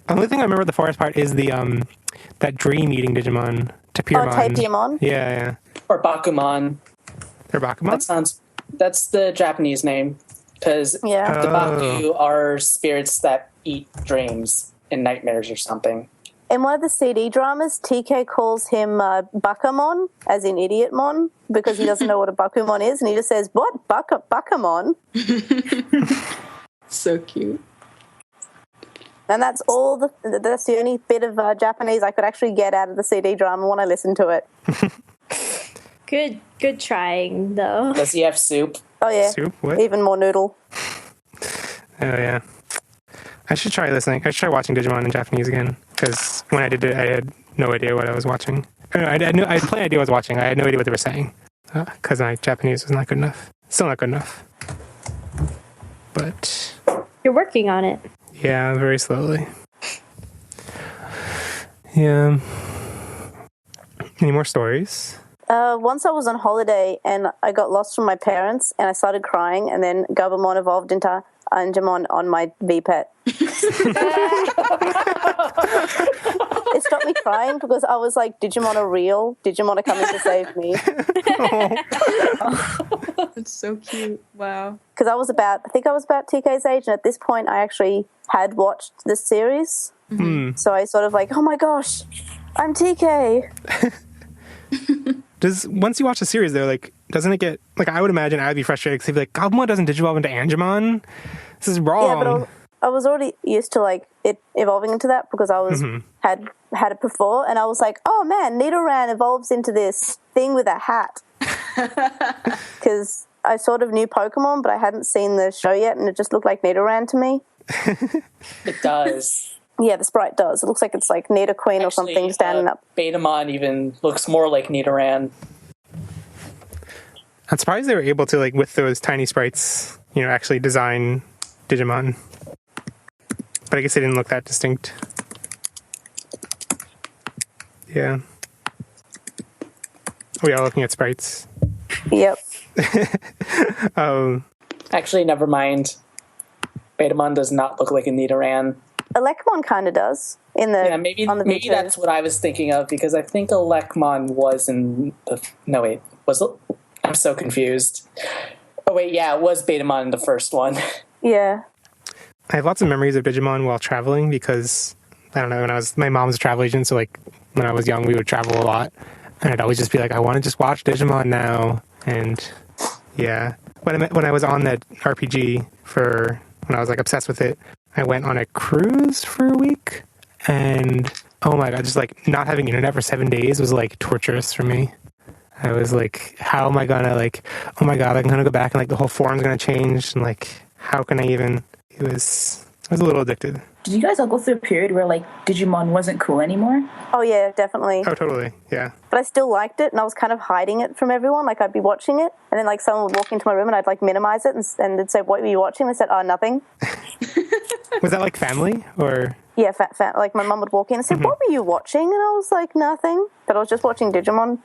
Only thing I remember the forest part is the that dream eating Digimon. Tapirmon. Oh, Tapirmon? Yeah. Or Bakumon. They're Bakumon? That's the Japanese name. Because Yeah. the Oh. Baku are spirits that eat dreams and nightmares or something. In one of the CD dramas, TK calls him Bakamon, as in Idiotmon, because he doesn't know what a Bakumon is, and he just says, "What? Bakamon?" So cute. And that's that's the only bit of Japanese I could actually get out of the CD drama when I listened to it. Good trying though. Does he have soup? Oh yeah, Soup? What? even more noodle. Oh, yeah. I should try listening. I should try watching Digimon in Japanese again. because when I did it, I had no idea what I was watching. I had plenty idea what I was watching. I had no idea what they were saying because my Japanese was not good enough. Still not good enough. But You're working on it. yeah, very slowly. Yeah. Any more stories? Once I was on holiday and I got lost from my parents and I started crying, and then Gabumon evolved into Angemon on my VPET. It stopped me crying because I was like, Digimon are real. Digimon are coming to save me. That's so cute. Wow. Because I think I was about TK's age, and at this point I actually had watched this series. So I sort of like, oh my gosh, I'm TK. Once you watch the series, though, like, doesn't it get, like, I would imagine I would be frustrated because they'd be like, Gabumon doesn't digivolve into Angemon? This is wrong. Yeah, but I was already used to, like, it evolving into that because I was had it before, and I was like, oh man, Nidoran evolves into this thing with a hat. Because I sort of knew Pokemon, but I hadn't seen the show yet, and it just looked like Nidoran to me. It does. Yeah, the sprite does. It looks like it's like Nidoqueen or something standing up. Betamon even looks more like Nidoran. I'm surprised they were able to, like, with those tiny sprites, you know, actually design Digimon. But I guess they didn't look that distinct. Yeah. We are looking at sprites. Yep. Actually, never mind. Betamon does not look like a Nidoran. Elecmon kind of does in the on the maybe V2. that's what I was thinking of, because I think Elecmon was in the was it? I'm so confused. Oh wait, yeah, it was Betamon in the first one. Yeah. I have lots of memories of Digimon while traveling because, I don't know, my mom was a travel agent, so, like, when I was young, we would travel a lot. And I'd always just be like, I want to just watch Digimon now. And, yeah. When I was on that RPG when I was, like, obsessed with it, I went on a cruise for a week. And, oh my god, just, like, not having internet for 7 days was, like, torturous for me. I was like, how am I gonna, like, oh my god, I'm gonna go back and, like, the whole forum's gonna change. And, like, how can I even... I was a little addicted. Did you guys all go through a period where, like, Digimon wasn't cool anymore? Oh, yeah, definitely. Oh, totally, yeah. But I still liked it, and I was kind of hiding it from everyone. Like, I'd be watching it, and then, like, someone would walk into my room, and I'd, like, minimize it, and they'd say, what were you watching? They said, oh, nothing. Was that, like, family, or...? Yeah, like, my mum would walk in and say, what were you watching? And I was like, nothing. But I was just watching Digimon.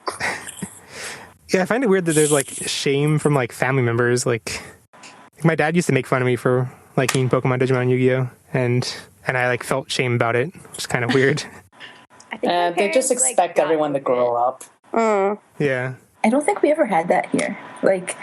Yeah, I find it weird that there's, like, shame from, like, family members. Like, my dad used to make fun of me for liking Pokemon, Digimon, Yu-Gi-Oh! And I, like, felt shame about it, which is kind of weird. I think my They just parents, expect got everyone to over grow up. Yeah. I don't think we ever had that here. Like,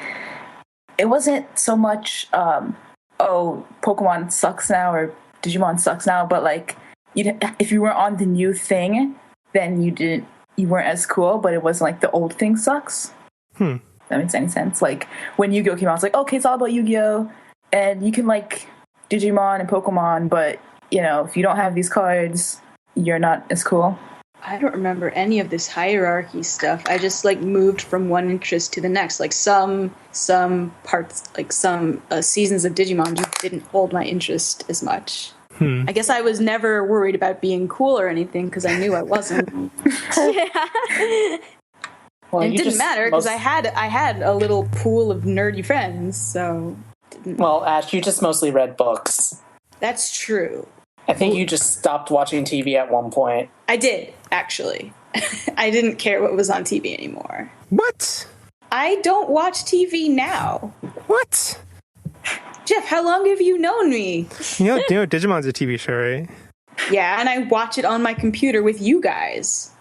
it wasn't so much, oh, Pokemon sucks now or Digimon sucks now, but, like, if you were on the new thing, then you weren't as cool, but it wasn't like the old thing sucks. If that makes any sense. Like, when Yu-Gi-Oh! Came out, it's like, okay, it's all about Yu-Gi-Oh! And you can like Digimon and Pokemon, but, you know, if you don't have these cards, you're not as cool. I don't remember any of this hierarchy stuff. I just, like, moved from one interest to the next. Like, some parts, like, some seasons of Digimon just didn't hold my interest as much. I guess I was never worried about being cool or anything because I knew I wasn't. Well, And it didn't matter because I had a little pool of nerdy friends, so... Well, Ash, you just mostly read books. That's true. I think you just stopped watching TV at one point. I did, actually. I didn't care what was on TV anymore. What? I don't watch TV now. What? Jeff, how long have you known me? You know, Digimon's a TV show, right? Yeah, and I watch it on my computer with you guys.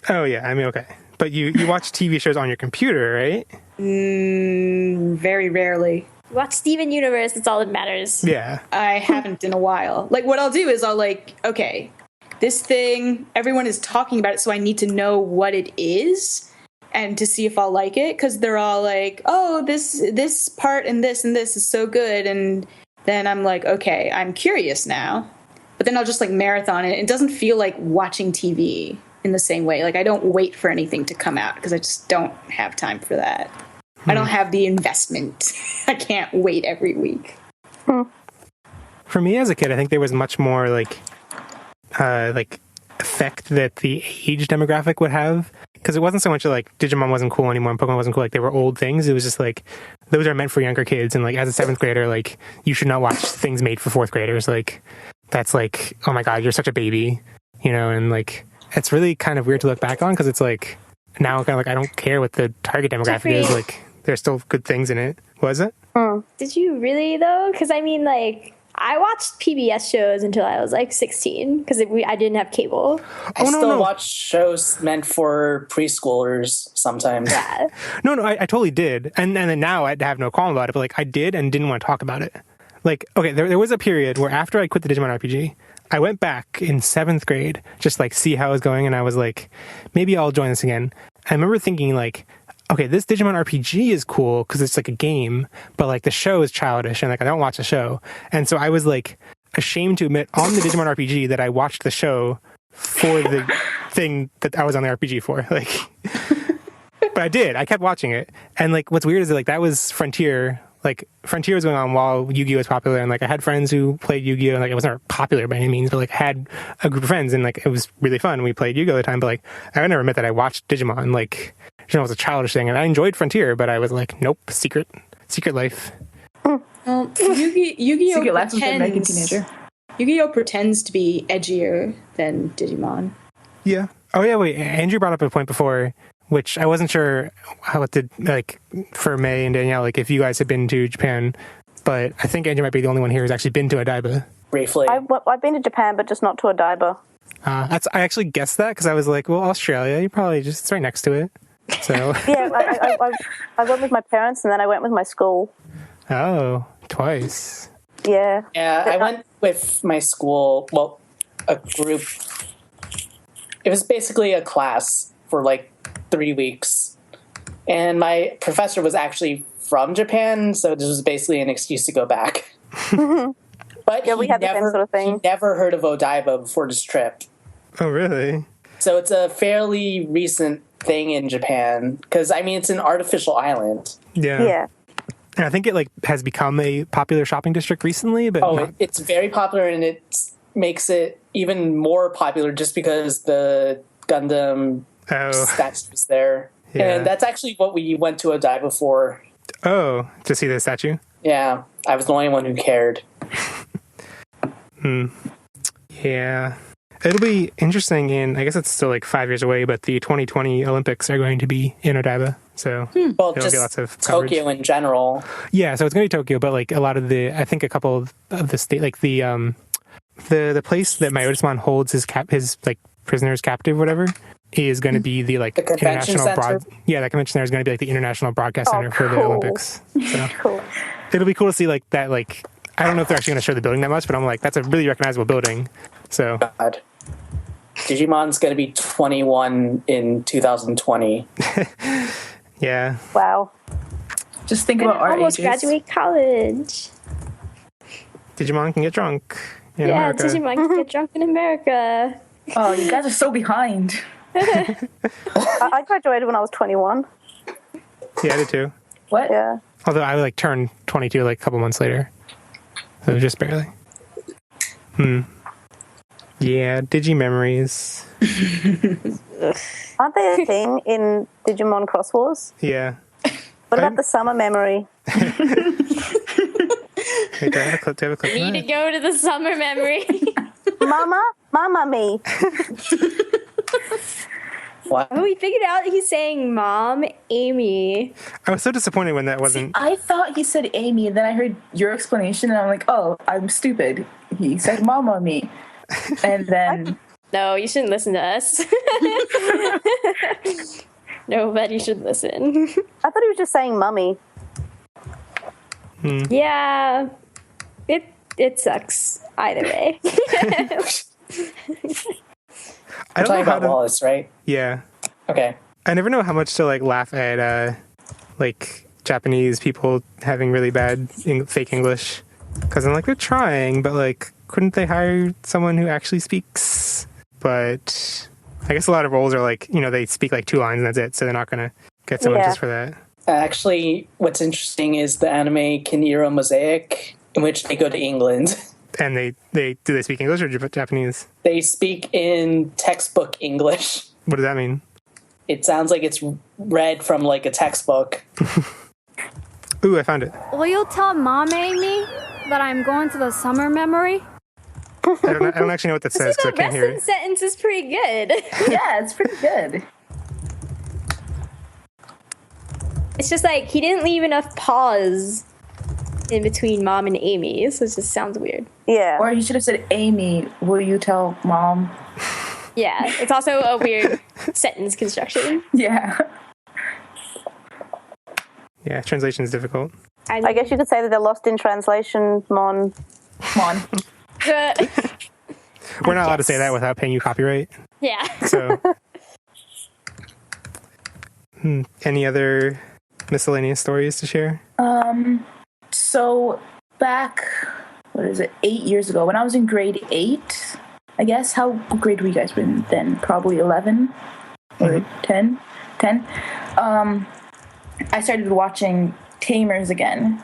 Oh, yeah, I mean, okay. But you watch TV shows on your computer, right? Very rarely. Watch Steven Universe, that's all that matters. Yeah. I haven't in a while. Like, what I'll do is I'll, like, okay, this thing, everyone is talking about it, so I need to know what it is and to see if I'll like it, because they're all like, oh, this part and this is so good, and then I'm like, okay, I'm curious now. But then I'll just, like, marathon it. It doesn't feel like watching TV in the same way. Like, I don't wait for anything to come out, because I just don't have time for that. I don't have the investment. I can't wait every week. For me as a kid, I think there was much more, like, like effect that the age demographic would have. Because it wasn't so much like Digimon wasn't cool anymore and Pokemon wasn't cool. Like they were old things. It was just like those are meant for younger kids. And like as a seventh grader, like you should not watch things made for fourth graders. Like that's like, oh my god, you're such a baby, you know. And like it's really kind of weird to look back on because it's like now kind of like I don't care what the target demographic is. Like there's still good things in it. Was it? Did you really though? Because I mean, like I watched PBS shows until I was like 16 because I didn't have cable. I still watch shows meant for preschoolers sometimes. Yeah. No, I totally did. And then now I have no qualm about it, but like I did and didn't want to talk about it. Like, okay, there was a period where after I quit the Digimon RPG, I went back in 7th grade, just like see how it was going. And I was like, maybe I'll join this again. I remember thinking like, okay, this Digimon RPG is cool because it's like a game, but like the show is childish and like I don't watch the show. And so I was like ashamed to admit on the Digimon RPG that I watched the show for the thing that I was on the RPG for. Like, but I did. I kept watching it. And like what's weird is that like that was Frontier. Like Frontier was going on while Yu-Gi-Oh was popular, and like I had friends who played Yu-Gi-Oh, and like it wasn't popular by any means, but like I had a group of friends, and like it was really fun. We played Yu-Gi-Oh all the time, but like I would never admit that I watched Digimon. Like, you know, it was a childish thing, and I enjoyed Frontier, but I was like, nope, secret life. Yu-Gi-Oh Secret Life was a American pretends. teenager. Yu-Gi-Oh pretends to be edgier than Digimon. Yeah. Oh yeah. Wait, Andrew brought up a point before, which I wasn't sure how it did, like, for May and Danielle, like, if you guys had been to Japan, but I think Andrew might be the only one here who's actually been to Odaiba. Briefly. I've been to Japan, but just not to Odaiba. I actually guessed that because I was like, well, Australia, you probably just, it's right next to it. So. Yeah, I went with my parents and then I went with my school. Oh, twice. Yeah. Yeah, I went with my school, well, a group. It was basically a class for like 3 weeks. And my professor was actually from Japan, so this was basically an excuse to go back. But Yeah, we had the same sort of thing. he never heard of Odaiba before this trip. Oh, really? So it's a fairly recent thing in Japan, because, I mean, it's an artificial island. Yeah. Yeah. And I think it, like, has become a popular shopping district recently, but Oh, not- it's very popular, and it makes it even more popular just because the Gundam statue is there. Yeah. And that's actually what we went to Odaiba for. Oh, to see the statue? Yeah, I was the only one who cared. Yeah. It'll be interesting I guess it's still like 5 years away, but the 2020 Olympics are going to be in Odaiba. So Well, there'll just be lots of coverage. Tokyo in general. Yeah, so it's going to be Tokyo, but like a lot of I think a couple of the state, like the place that Myotismon holds his like prisoners captive, whatever, is going to be the like The convention international center? that convention center is going to be like the international broadcast center for the cool. Olympics. So Cool. it'll be cool to see like that. Like I don't know if they're actually going to show the building that much, but I'm like that's a really recognizable building. So God. Digimon's going to be 21 in 2020. yeah, Wow. Just think about our Almost ages. graduate college. Digimon can get drunk in Yeah, America. Digimon can get drunk in America. Oh, you guys are so behind. I graduated when I was 21. Yeah, I did too. What? Yeah. Although I like turned 22 like a couple months later, so just barely. Yeah, Digi-memories. Aren't they a thing in Digimon Cross Wars? Yeah. What about the summer memory? Wait, do I have a clip? Do I have a clip? of Need to that? go to the summer memory. Mama me. What? Oh, we figured out he's saying Mom, Amy. I was so disappointed when that wasn't. I thought he said Amy, and then I heard your explanation, and I'm like, oh, I'm stupid. He said Mama me. And then No, you shouldn't listen to us. Nobody should listen. I thought he was just saying mummy. Yeah, it sucks either way. I don't Talking know how about to. Wallace, right? Yeah, Okay. I never know how much to like laugh at like Japanese people having really bad fake English, because I'm like they're trying, but like couldn't they hire someone who actually speaks? But I guess a lot of roles are like they speak like 2 lines and that's it, so they're not gonna get someone Yeah. just for that. Actually, what's interesting is the anime Kiniro Mosaic, in which they go to England. And they speak English or Japanese? They speak in textbook English. What does that mean? It sounds like it's read from like a textbook. Ooh, I found it. Will you tell Mom, Amy, that I'm going to the summer memory? I don't actually know what that says because I can't hear it. Sentence is pretty good. Yeah, it's pretty good. It's just like he didn't leave enough pause in between Mom and Amy, so it just sounds weird. Yeah. Or he should have said, Amy, will you tell Mom? Yeah, it's also a weird sentence construction. Yeah. Yeah, translation is difficult. I guess you could say that they're lost in translation, Mon. Mon. We're not allowed to say that without paying you copyright. Yeah. So, any other miscellaneous stories to share? So back, 8 years ago, when I was in grade 8, I guess, how grade were you guys in then? Probably 11 or 10? 10. I started watching Tamers again,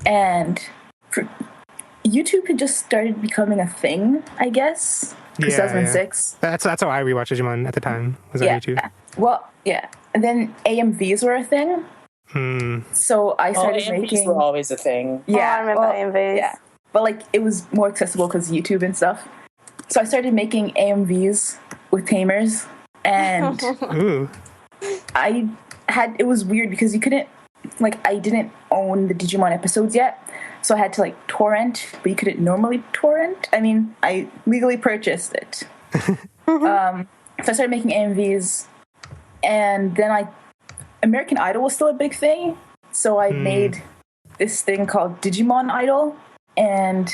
and YouTube had just started becoming a thing, I guess. 2006. Yeah. That's how I rewatched Digimon at the time. Was on YouTube. Yeah. Well, yeah. And then AMVs were a thing. So I started AMVs making. were always a thing. Yeah, I remember AMVs. Yeah, but like it was more accessible because YouTube and stuff. So I started making AMVs with Tamers, and Ooh. it was weird because you couldn't, like, I didn't own the Digimon episodes yet, so I had to like torrent, but you couldn't normally torrent. I mean, I legally purchased it. So I started making AMVs, and then American Idol was still a big thing, so I made this thing called Digimon Idol, and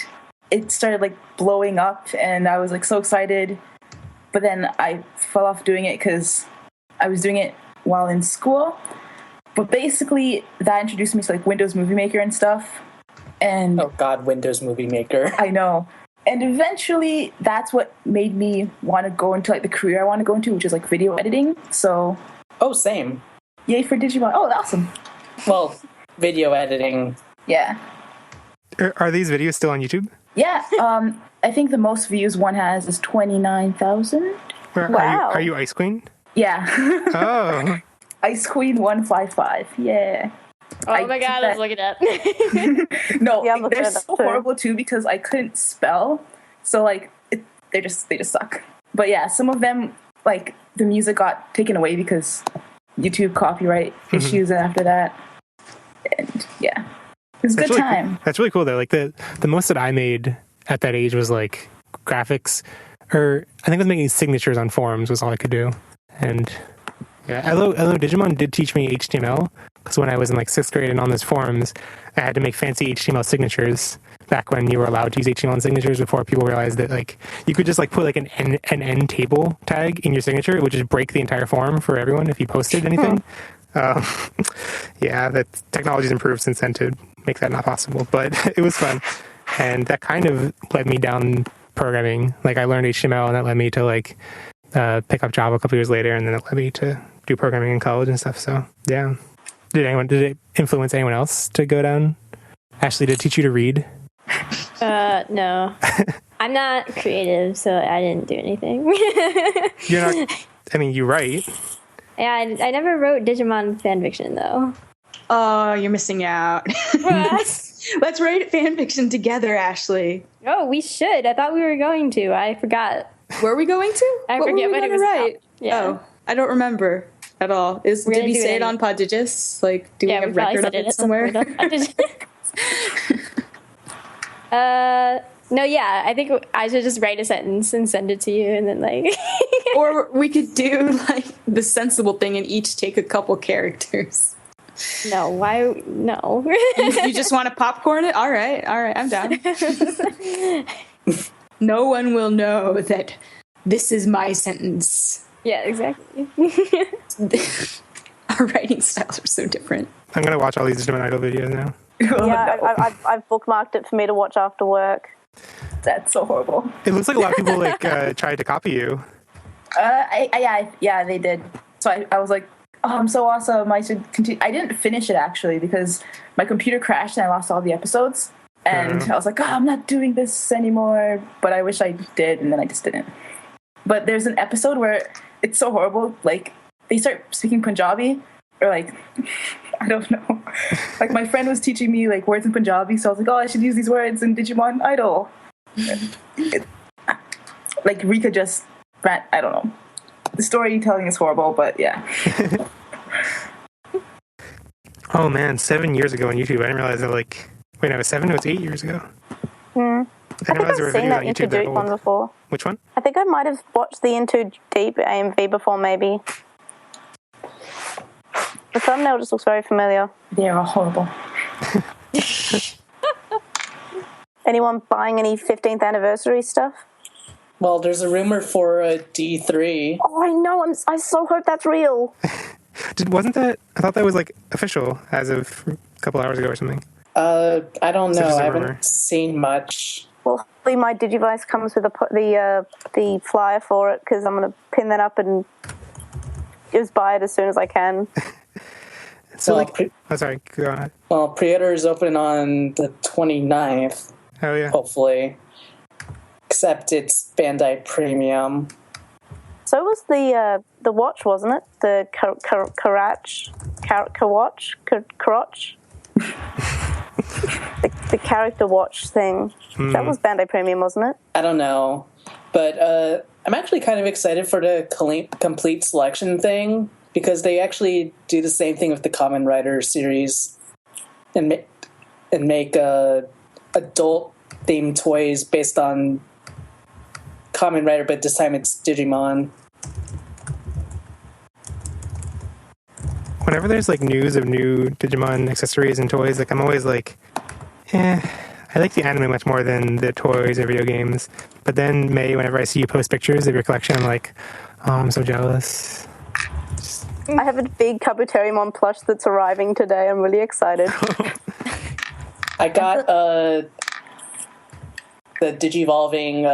it started like blowing up, and I was like so excited, but then I fell off doing it because I was doing it while in school. But basically that introduced me to like Windows Movie Maker and stuff, and oh god, Windows Movie Maker. I know. And eventually that's what made me want to go into like the career I want to go into, which is like video editing. So Same. yay for Digimon. Oh, awesome. Well, video editing. Yeah. Are these videos still on YouTube? Yeah. I think the most views one has is 29,000. Wow. Are you Ice Queen? Yeah. Oh. Ice Queen 155. Yeah. Oh my god, let's look it up. No, Yeah, I'm looking they're at that so too. horrible too because I couldn't spell. So like they just suck. But yeah, some of them, like the music got taken away because YouTube copyright issues after that. And yeah. It was a good really time. Cool. That's really cool though. Like the most that I made at that age was like graphics, or I think I was making signatures on forums was all I could do. And yeah, although Digimon did teach me HTML, because when I was in like 6th grade and on those forums, I had to make fancy HTML signatures back when you were allowed to use HTML and signatures, before people realized that like you could just like put like an end table tag in your signature. It would just break the entire form for everyone if you posted anything. Yeah, that technology's improved since then to make that not possible, but it was fun. And that kind of led me down programming. Like I learned HTML, and that led me to like pick up Java a couple years later, and then it led me to do programming in college and stuff. So yeah. Did it influence anyone else to go down? Ashley, did it teach you to read? No. I'm not creative, so I didn't do anything. You're not. I mean, you write. Yeah, I never wrote Digimon fanfiction though. Oh, you're missing out. Let's write fanfiction together, Ashley. Oh, we should. I thought we were going to. I forgot. Were we going to? I What forget were we what it gonna was write. about. Yeah. Oh, I don't remember at all. We're Did gonna we do say it it on Poddigest? Like, do we Yeah, have we probably record said of it at some somewhere? point on- no, yeah. I think I should just write a sentence and send it to you, and then like. Or we could do like the sensible thing and each take a couple characters. No, why? No. You just want to popcorn it? All right, I'm down. No one will know that this is my sentence. Yeah, exactly. Our writing styles are so different. I'm gonna watch all these Digimon Idol videos now. Yeah, I've bookmarked it for me to watch after work. That's so horrible. It looks like a lot of people like tried to copy you. Yeah, they did. So I was like, oh, I'm so awesome. I should continue. I didn't finish it actually because my computer crashed and I lost all the episodes. And I was like, I'm not doing this anymore, but I wish I did, and then I just didn't. But there's an episode where it's so horrible, like, they start speaking Punjabi, or like, I don't know. Like, my friend was teaching me, like, words in Punjabi, so I was like, I should use these words in Digimon Idol. Like, Rika just ran, I don't know. The storytelling is horrible, but yeah. Oh man, 7 years ago on YouTube. I didn't realize that, like, wait, no, it was 7? No, it's 8 years ago. I think I've seen that Into that Deep one before. Which one? I think I might have watched the Into Deep AMV before, maybe. The thumbnail just looks very familiar. They are horrible. Anyone buying any 15th anniversary stuff? Well, there's a rumor for a D3. Oh, I know. I so hope that's real. Wasn't that? I thought that was like official as of a couple hours ago or something. I don't know. I rumor. haven't seen much. Well, hopefully my Digivice comes with the flyer for it, because I'm going to pin that up and just buy it as soon as I can. So, sorry, go on. Well, pre-order is open on the 29th. Oh yeah. Hopefully. Except it's Bandai Premium. So was the watch, wasn't it? The Karach? The character watch thing. That was Bandai Premium, wasn't it? I don't know. But I'm actually kind of excited for the complete selection thing, because they actually do the same thing with the Kamen Rider series and make adult-themed toys based on Kamen Rider, but this time it's Digimon. Whenever there's like news of new Digimon accessories and toys, like I'm always like, I like the anime much more than the toys or video games. But then May, whenever I see you post pictures of your collection, I'm like, oh, I'm so jealous. I have a big Kabuterimon plush that's arriving today. I'm really excited. I got the Digivolving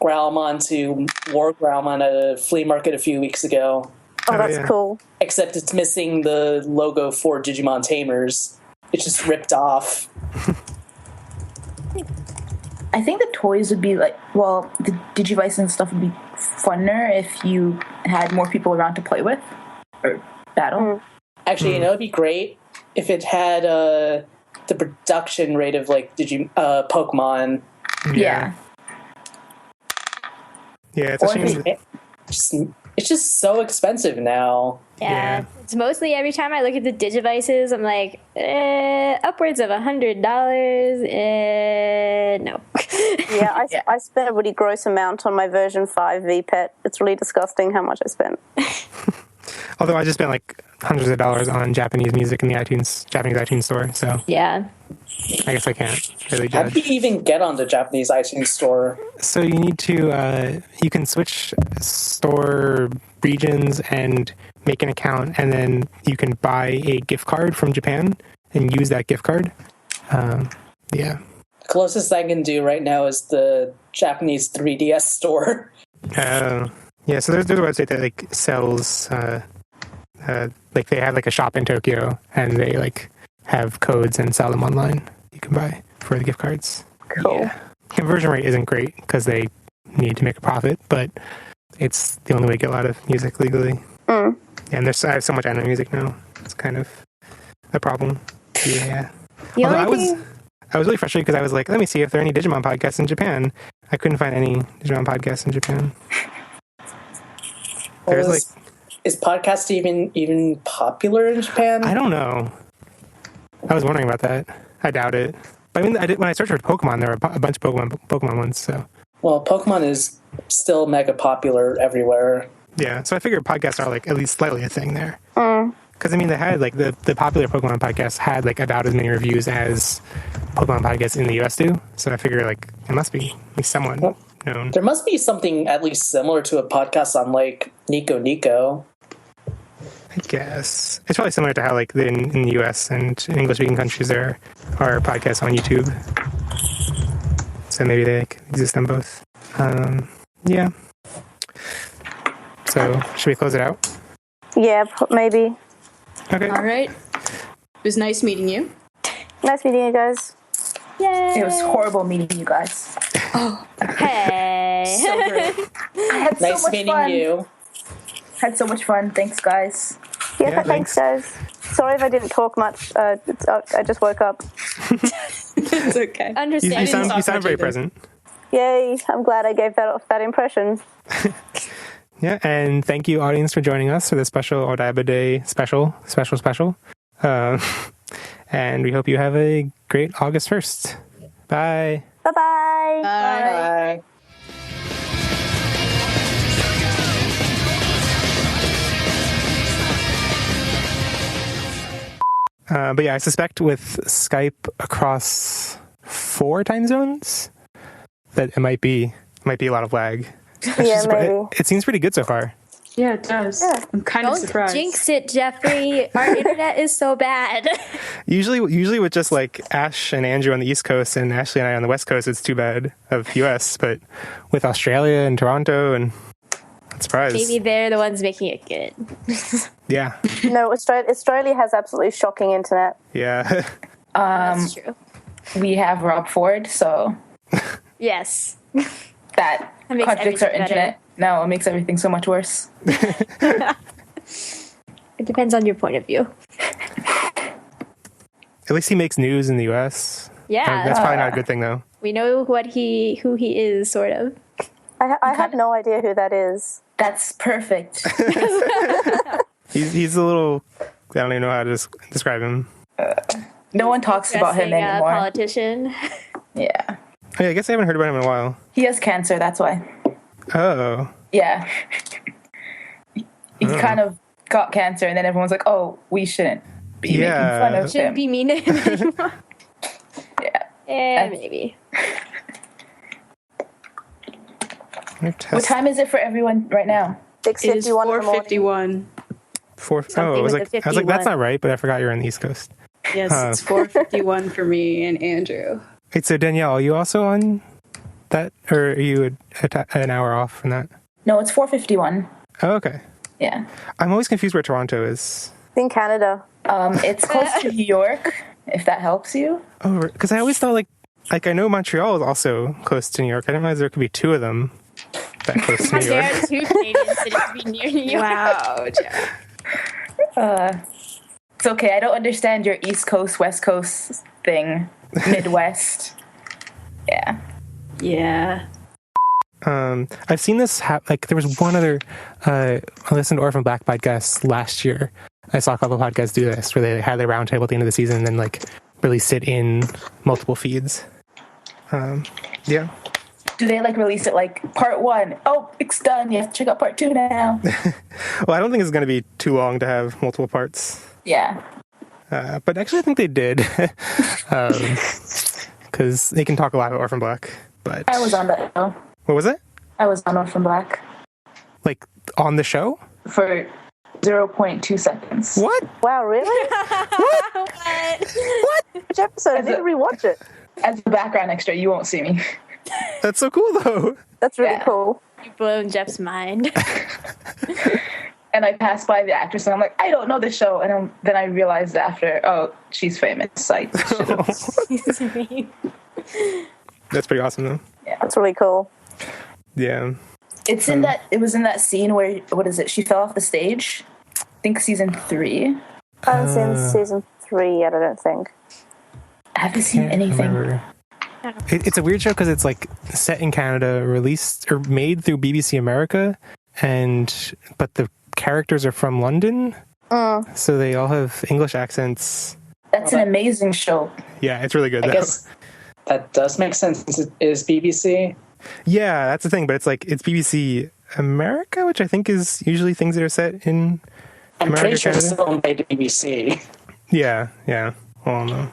Growlmon to War Growlmon at a flea market a few weeks ago. Oh, that's cool. Except it's missing the logo for Digimon Tamers. It's just ripped off. I think the toys would be like, well, the Digivice and stuff would be funner if you had more people around to play with or battle. Actually, it'd be great if it had the production rate of like Pokemon. Yeah. Yeah, it's a shame. It's just so expensive now. Yeah. It's mostly every time I look at the Digivices, I'm like, upwards of $100. No. Yeah, I spent a really gross amount on my version 5 VPET. It's really disgusting how much I spent. Although I just spent like hundreds of dollars on Japanese music in the Japanese iTunes store, so yeah. I guess I can't really How judge. do you even get on the Japanese iTunes store? So you need to, you can switch store regions and make an account, and then you can buy a gift card from Japan and use that gift card. Yeah. The closest I can do right now is the Japanese 3DS store. Yeah, so there's a website that like sells, like they have like a shop in Tokyo, and they like have codes and sell them online. You can buy for the gift cards. Cool. Yeah. Conversion rate isn't great because they need to make a profit, but it's the only way to get a lot of music legally. And I have so much anime music now. It's kind of a problem. Yeah. Although I was really frustrated because I was like, let me see if there are any Digimon podcasts in Japan. I couldn't find any Digimon podcasts in Japan. Is podcast even popular in Japan? I don't know. I was wondering about that. I doubt it. But I mean, when I searched for Pokemon, there were a bunch of Pokemon ones. So. Well, Pokemon is still mega popular everywhere. Yeah, so I figured podcasts are like at least slightly a thing there. Because I mean, they had like the popular Pokemon podcasts had like about as many reviews as Pokemon podcasts in the US do. So I figure like it must be at least somewhat known. There must be something at least similar to a podcast on like Nico Nico. I guess it's probably similar to how like in the US and in English-speaking countries there are podcasts on YouTube. So maybe they like, exist on both. Yeah. So should we close it out? Yeah, maybe. Okay. All right. It was nice meeting you. Nice meeting you guys. Yay! It was horrible meeting you guys. Hey. So great. I had so Nice much meeting fun. you. Had so much fun. Thanks, guys. Yeah, thanks, guys. Sorry if I didn't talk much. I just woke up. It's okay. You Understand. sound very present. Yay! I'm glad I gave that impression. Yeah, and thank you, audience, for joining us for the special Odaiba Day special. And we hope you have a great August 1st. Bye. Bye-bye. Bye. But yeah, I suspect with Skype across 4 time zones that it might be a lot of lag. Yeah, maybe. It seems pretty good so far. Yeah, it does. Yeah. I'm kind of Don't surprised. jinx it, Jeffrey. Our internet is so bad. Usually with just like Ash and Andrew on the East Coast and Ashley and I on the West Coast, it's too bad of US. But with Australia and Toronto, and I'm surprised. Maybe they're the ones making it good. Yeah, No, Australia has absolutely shocking internet. yeah. That's true. We have Rob Ford, so Yes. that makes contradicts our everything internet. No, it makes everything so much worse. It depends on your point of view. At least he makes news in the US. Yeah. That's probably not a good thing though. We know who he is, sort of. I have no idea who that is. That's perfect. He's a little. I don't even know how to describe him. No one talks about him Interesting, anymore. Politician. Yeah. Oh, yeah, I guess I haven't heard about him in a while. He has cancer, that's why. Oh, Yeah. He kind of got cancer, and then everyone's like, oh, we shouldn't be making fun of Shouldn't him. be mean to him anymore. Yeah. Maybe. What time is it for everyone right now? It is 6:51 in the morning. 4:51. I was with like, the that's 51. not right, but I forgot you're on the East Coast. Yes, it's 4:51 for me and Andrew. Wait, so Danielle, are you also on that, or are you an hour off from that? No, it's 4:51. Oh, okay. Yeah. I'm always confused where Toronto is. It's in Canada. It's close to New York, if that helps you. Oh, because I always thought like I know Montreal is also close to New York. I didn't realize there could be 2 of them that close to New There York. are 2 Canadian cities to be near New York. Wow, Jeff. It's okay. I don't understand your East Coast, West Coast thing. Midwest. Yeah. Yeah. I've seen this like there was one other I listened to Orphan Black podcast last year. I saw a couple of podcasts do this where they had their roundtable at the end of the season and then like released it in multiple feeds. Yeah. Do they like release it like part 1? Oh, it's done. You have to check out part 2 now. Well, I don't think it's going to be too long to have multiple parts. Yeah. But actually, I think they did. Because they can talk a lot about Orphan Black. But I was on that show. What was it? I was on Orphan Black Like, on the show? for 0.2 seconds. What? Wow, really? What? Which episode? I need to rewatch it. As a background extra, you won't see me. That's so cool, though. That's really Yeah. cool. You've blown Jeff's mind. And I passed by the actress, and I'm like, I don't know this show. And then I realized after, oh, she's famous. I should've- That's pretty awesome, though. That's really cool. Yeah. It's in that. It was in that scene where, what is it? She fell off the stage. I think season 3. I haven't seen season 3 yet, I don't think. I haven't seen anything. Remember. It's a weird show because it's like set in Canada, released or made through BBC America, but the characters are from London, so they all have English accents. That's an amazing show. Yeah, it's really good. I though. guess that does make sense since it is BBC. Yeah, that's the thing, but it's BBC America, which I think is usually things that are set in I'm America, pretty sure it's Canada? still owned by the BBC. Yeah. Well, no.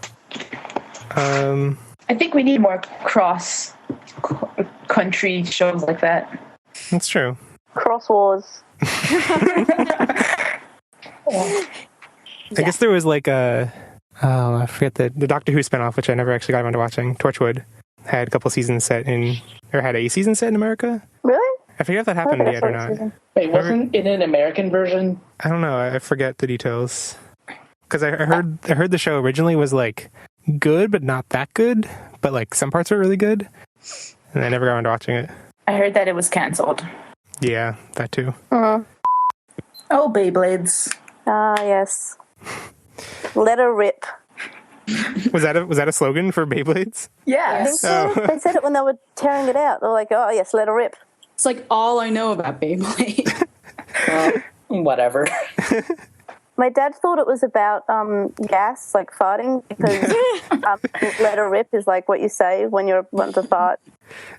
I think we need more cross-country shows like that. That's true. Cross Wars. I guess there was like I forget the Doctor Who spinoff, which I never actually got around to watching. Torchwood had a couple seasons set had a season set in America. Really? I forget if that happened Okay, yet or first not. season. Wait, wasn't it an American version? I don't know. I forget the details. Because I heard the show originally was like good, but not that good. But like some parts are really good, and I never got around to watching it. I heard that it was canceled. Yeah, that too. Oh, Beyblades. Ah, yes. Let her rip. Was that a slogan for Beyblades? Yeah. I think so. They said it when they were tearing it out. They were like, oh, yes, let her rip. It's like all I know about Beyblade. Whatever. My dad thought it was about gas, like farting, because let her rip is like what you say when you're about to fart.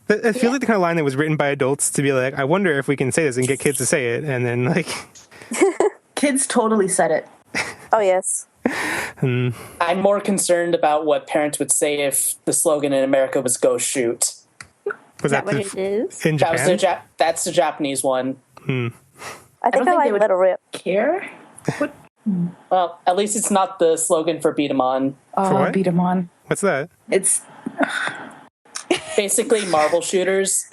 It feels like the kind of line that was written by adults to be like, I wonder if we can say this and get kids to say it, and then like... Kids totally said it. Oh, yes. I'm more concerned about what parents would say if the slogan in America was "Go shoot." Was that what it is? in Japan? That's the Japanese one. I think I think like they would let her rip. Care? What? Well, at least it's not the slogan for "Beat 'em on." For what? Beat 'em on. What's that? It's Basically, marble shooters.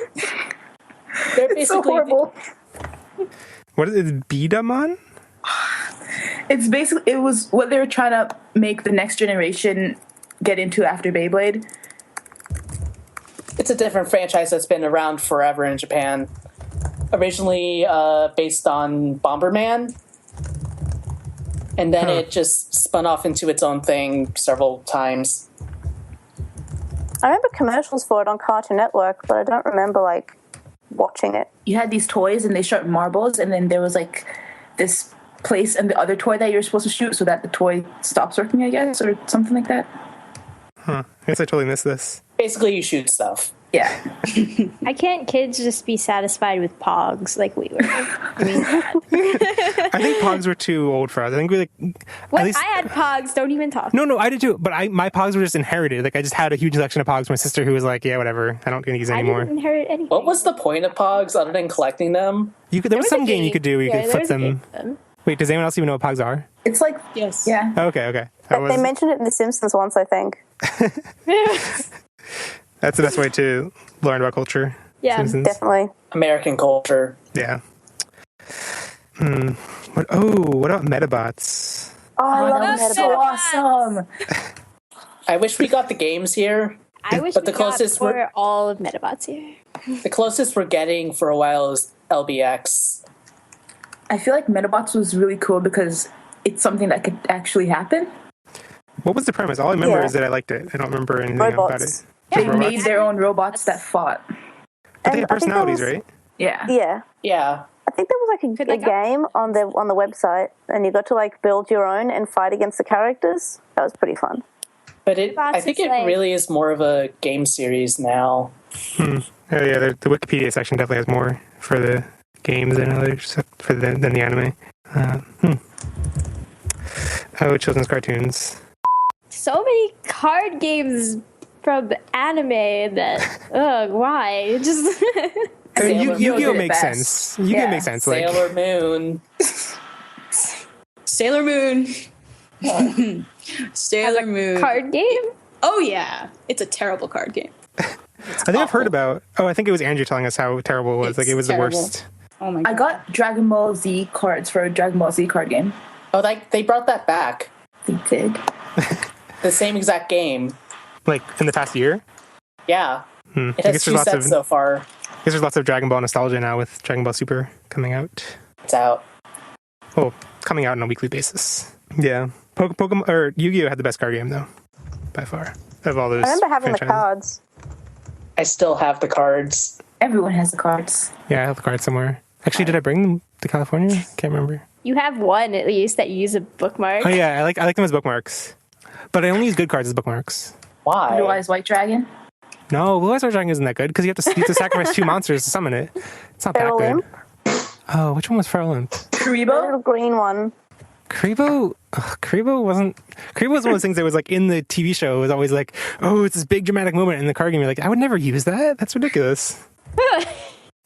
They're basically so horrible. What is it? Bidamon? It's basically, it was what they were trying to make the next generation get into after Beyblade. It's a different franchise that's been around forever in Japan. Originally based on Bomberman. And then it just spun off into its own thing several times. I remember commercials for it on Cartoon Network, but I don't remember, like, watching it. You had these toys and they shot marbles, and then there was like this place and the other toy that you're supposed to shoot so that the toy stops working, I guess, or something like that. Huh. I guess I totally missed this. Basically, you shoot stuff. Yeah. I can't kids just be satisfied with Pogs like we were? I mean, I think Pogs were too old for us. I think we like... what? At least, I had Pogs. Don't even talk. no, I did too. But my Pogs were just inherited. Like I just had a huge collection of Pogs from my sister who was like, yeah, whatever. I don't get these I anymore. didn't inherit anything. What was the point of Pogs other than collecting them? There was some game you could do where you could there flip was a them. game for them. Wait, does anyone else even know what Pogs are? It's like, Yes. yeah. Okay. They mentioned it in The Simpsons once, I think. That's the best way to learn about culture. Yeah, Simpsons. Definitely. American culture. Yeah. What about Metabots? Oh, I love that was Metabots. so awesome. I wish we got the games here. I wish But we the closest got we're- for all of Metabots here. The closest we're getting for a while is LBX. I feel like Metabots was really cool because it's something that could actually happen. What was the premise? All I remember Yeah. is that I liked it. I don't remember anything about it. Robots. They Robots? made their own robots that fought. But they And have I think there personalities, was- right? Yeah. Yeah. Yeah. I think there was like a game on the website, and you got to like build your own and fight against the characters. That was pretty fun. But Metabots I think is it like- really is more of a game series now. Oh yeah, the Wikipedia section definitely has more for the games than others than the anime. Oh, children's cartoons. So many card games from anime that, why? Just I mean, Sailor Yu-Gi-Oh Moon. makes Best. sense. Yu-Gi-Oh Yeah. makes sense. Like Sailor Moon. Sailor Moon. Sailor Moon. card game? Oh, yeah. It's a terrible card game. I think I've heard about. Oh, I think it was Andrew telling us how terrible it was. Like it was terrible. the worst. Oh, my I God. got Dragon Ball Z cards for a Dragon Ball Z card game. Oh, they brought that back. They did. The same exact game. Like in the past year. Yeah. I It guess has there's 2 lots sets of so far. there's lots of Dragon Ball nostalgia now with Dragon Ball Super coming out. It's out. Oh, coming out on a weekly basis. Yeah, Pokemon or Yu-Gi-Oh had the best card game though, by far of all those. I remember having the franchises. cards. I still have the cards. Everyone has the cards. Yeah, I have the card somewhere. Actually, did I bring them to California? Can't remember. You have one at least that you use a bookmark. Oh yeah, I like them as bookmarks, but I only use good cards as bookmarks. Why? Blue Eyes White Dragon. No, Blue Eyes White Dragon isn't that good because you have to sacrifice 2 monsters to summon it. It's not Feral that good. Imp? Oh, which one was Feral Imp? The Karibo. little green one. Karibo wasn't. Karibo was one of those things that was like in the TV show. It was always like, oh, it's this big dramatic moment in the card game. You're like, I would never use that. That's ridiculous.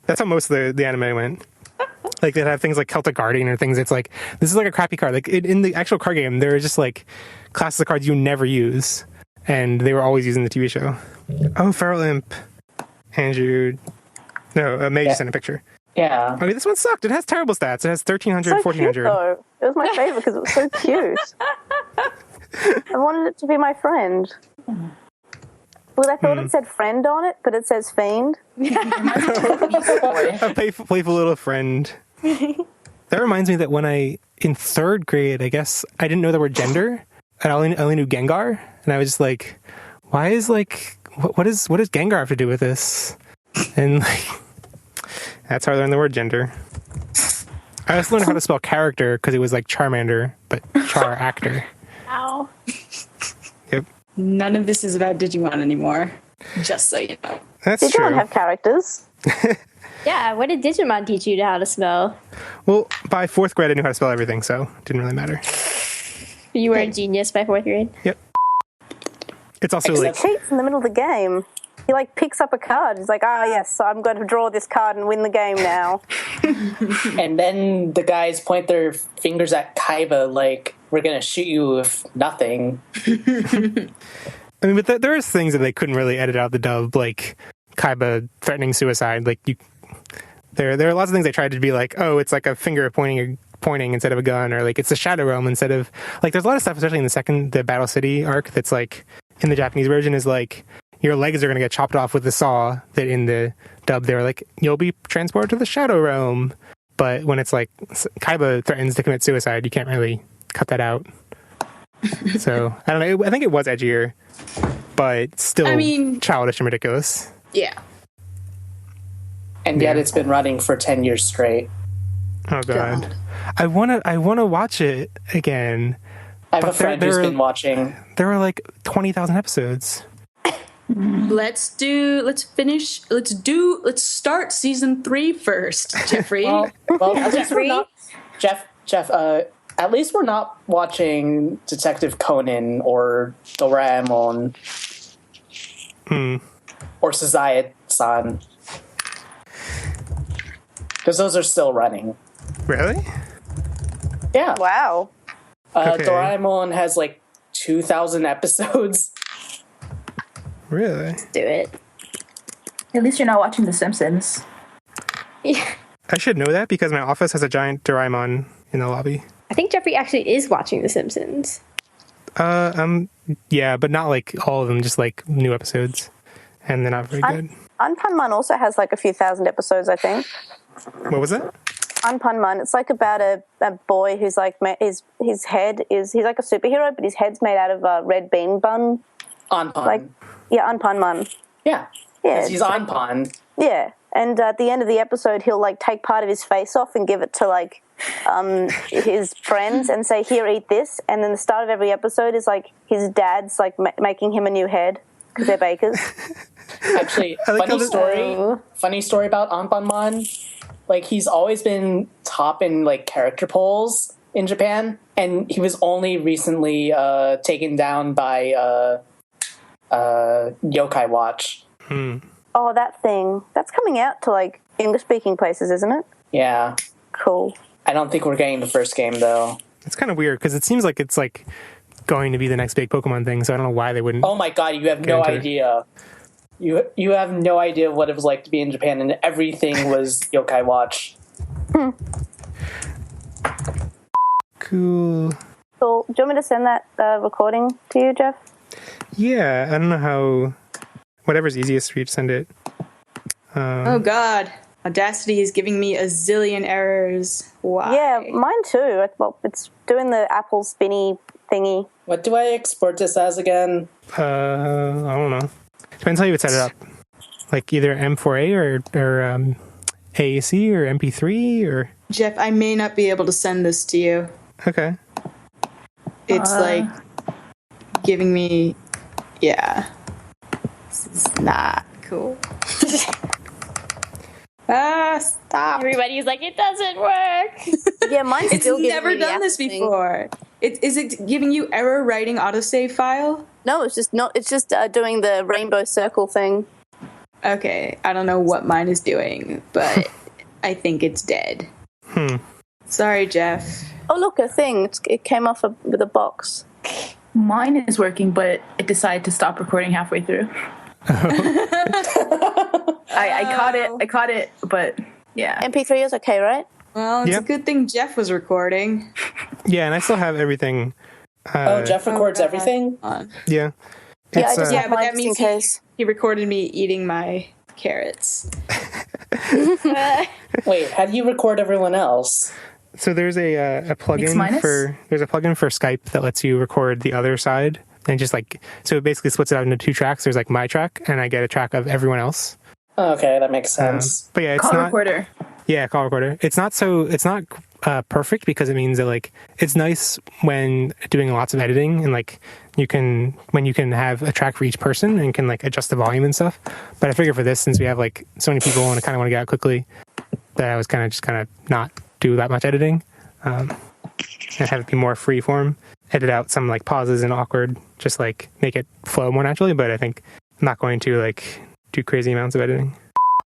That's how most of the anime went. Like they'd have things like Celtic Guardian or things. It's like this is like a crappy card. Like in the actual card game, there are just like classes of cards you never use, and they were always using the TV show. Oh, Feral Imp, Andrew. No, May just sent a picture. Yeah. Okay, this one sucked. It has terrible stats. It has 1300, So cute 1400. though. It was my favorite because it was so cute. I wanted it to be my friend. Well, I thought it said friend on it, but it says fiend. A playful little friend. That reminds me that when in third grade, I guess, I didn't know the word gender. And I only knew Gengar. And I was just like, why is what does Gengar have to do with this? And that's how I learned the word gender. I also learned how to spell character because it was like Charmander, but Char actor. Ow. Yep. None of this is about Digimon anymore. Just so you know. That's Digimon true. have characters. Yeah, what did Digimon teach you how to spell? Well, by fourth grade, I knew how to spell everything, so it didn't really matter. You were a genius by fourth grade? Yep. It's also He cheats in the middle of the game. He picks up a card. He's like, yes, I'm going to draw this card and win the game now. And then the guys point their fingers at Kaiba like, we're going to shoot you with nothing. I mean, but there are things that they couldn't really edit out of the dub, like Kaiba threatening suicide. There are lots of things they tried to be like, oh, it's like a finger pointing instead of a gun, or like it's a shadow realm instead of there's a lot of stuff, especially in the Battle City arc, that's like in the Japanese version is like your legs are going to get chopped off with the saw, that in the dub they were like, you'll be transported to the shadow realm. But when it's like Kaiba threatens to commit suicide, you can't really cut that out. So I don't know, I think it was edgier, but still childish and ridiculous. Yeah. And yet it's been running for 10 years straight. Oh god. I wanna watch it again. I have a friend who's been watching. There were like 20,000 episodes. Let's start season 3 first, Jeffrey. well at least we're not, Jeff, at least we're not watching Detective Conan or Doraemon or Suzae-san. Because those are still running. Really? Yeah. Wow. Okay. Doraemon has like 2,000 episodes. Really? Let's do it. At least you're not watching The Simpsons. Yeah. I should know that because my office has a giant Doraemon in the lobby. I think Jeffrey actually is watching The Simpsons. Yeah, but not like all of them, just like new episodes. And they're not very good. Anpanman also has like a few thousand episodes, I think. What was that? Anpanman. It's like about a boy who's like, his head is, he's like a superhero, but his head's made out of a red bean bun. Anpan. Anpanman. Yeah. Yeah. He's Anpan. Yeah. And at the end of the episode, he'll like take part of his face off and give it to like his friends and say, here, eat this. And then the start of every episode is like his dad's like making him a new head because they're bakers. Actually, funny story about Anpanman. Like, he's always been top in like character polls in Japan, and he was only recently taken down by Yokai Watch. Oh, that thing. That's coming out to like English-speaking places, isn't it? Yeah. Cool. I don't think we're getting the first game though. It's kind of weird because it seems like it's like going to be the next big Pokemon thing, so I don't know why they wouldn't. Oh my god, you have no idea. You have no idea what it was like to be in Japan, and everything was Yokai Watch. Cool. Cool. Do you want me to send that recording to you, Jeff? Yeah, I don't know how. Whatever's easiest for you to send it. Oh god. Audacity is giving me a zillion errors. Why? Yeah, mine too. Well, it's doing the Apple spinny thingy. What do I export this as again? I don't know. Depends how you would set it up. Like either M4A or AAC or MP3 or. Jeff, I may not be able to send this to you. Okay. It's like giving me. Yeah. This is not cool. Stop. Everybody's like, it doesn't work. Yeah, mine's It's still giving never me the done this Apple thing. before. Is it giving you error writing autosave file? No, it's just not. It's just doing the rainbow circle thing. Okay, I don't know what mine is doing, but I think it's dead. Sorry, Jeff. Oh, look, a thing. It came off with a box. Mine is working, but it decided to stop recording halfway through. I caught it, but yeah. MP3 is okay, right? Well, it's Yeah. a good thing Jeff was recording. Yeah, and I still have everything Jeff records everything? Yeah. Yeah, I It's, just Yeah, have but mine that just in means case. he recorded me eating my carrots. Wait, how do you record everyone else? So there's a Mix plugin minus? for Skype that lets you record the other side, and just like, so it basically splits it out into 2 tracks. There's like my track, and I get a track of everyone else. Okay, that makes sense. But yeah, it's Call not. recorder. Yeah, call recorder. It's not perfect, because it means that like it's nice when doing lots of editing, and like you can have a track for each person and can like adjust the volume and stuff. But I figure for this, since we have like so many people and I kind of want to get out quickly, that I was kind of not do that much editing, and have it be more free form. Edit out some like pauses and awkward, just like make it flow more naturally. But I think I'm not going to like do crazy amounts of editing.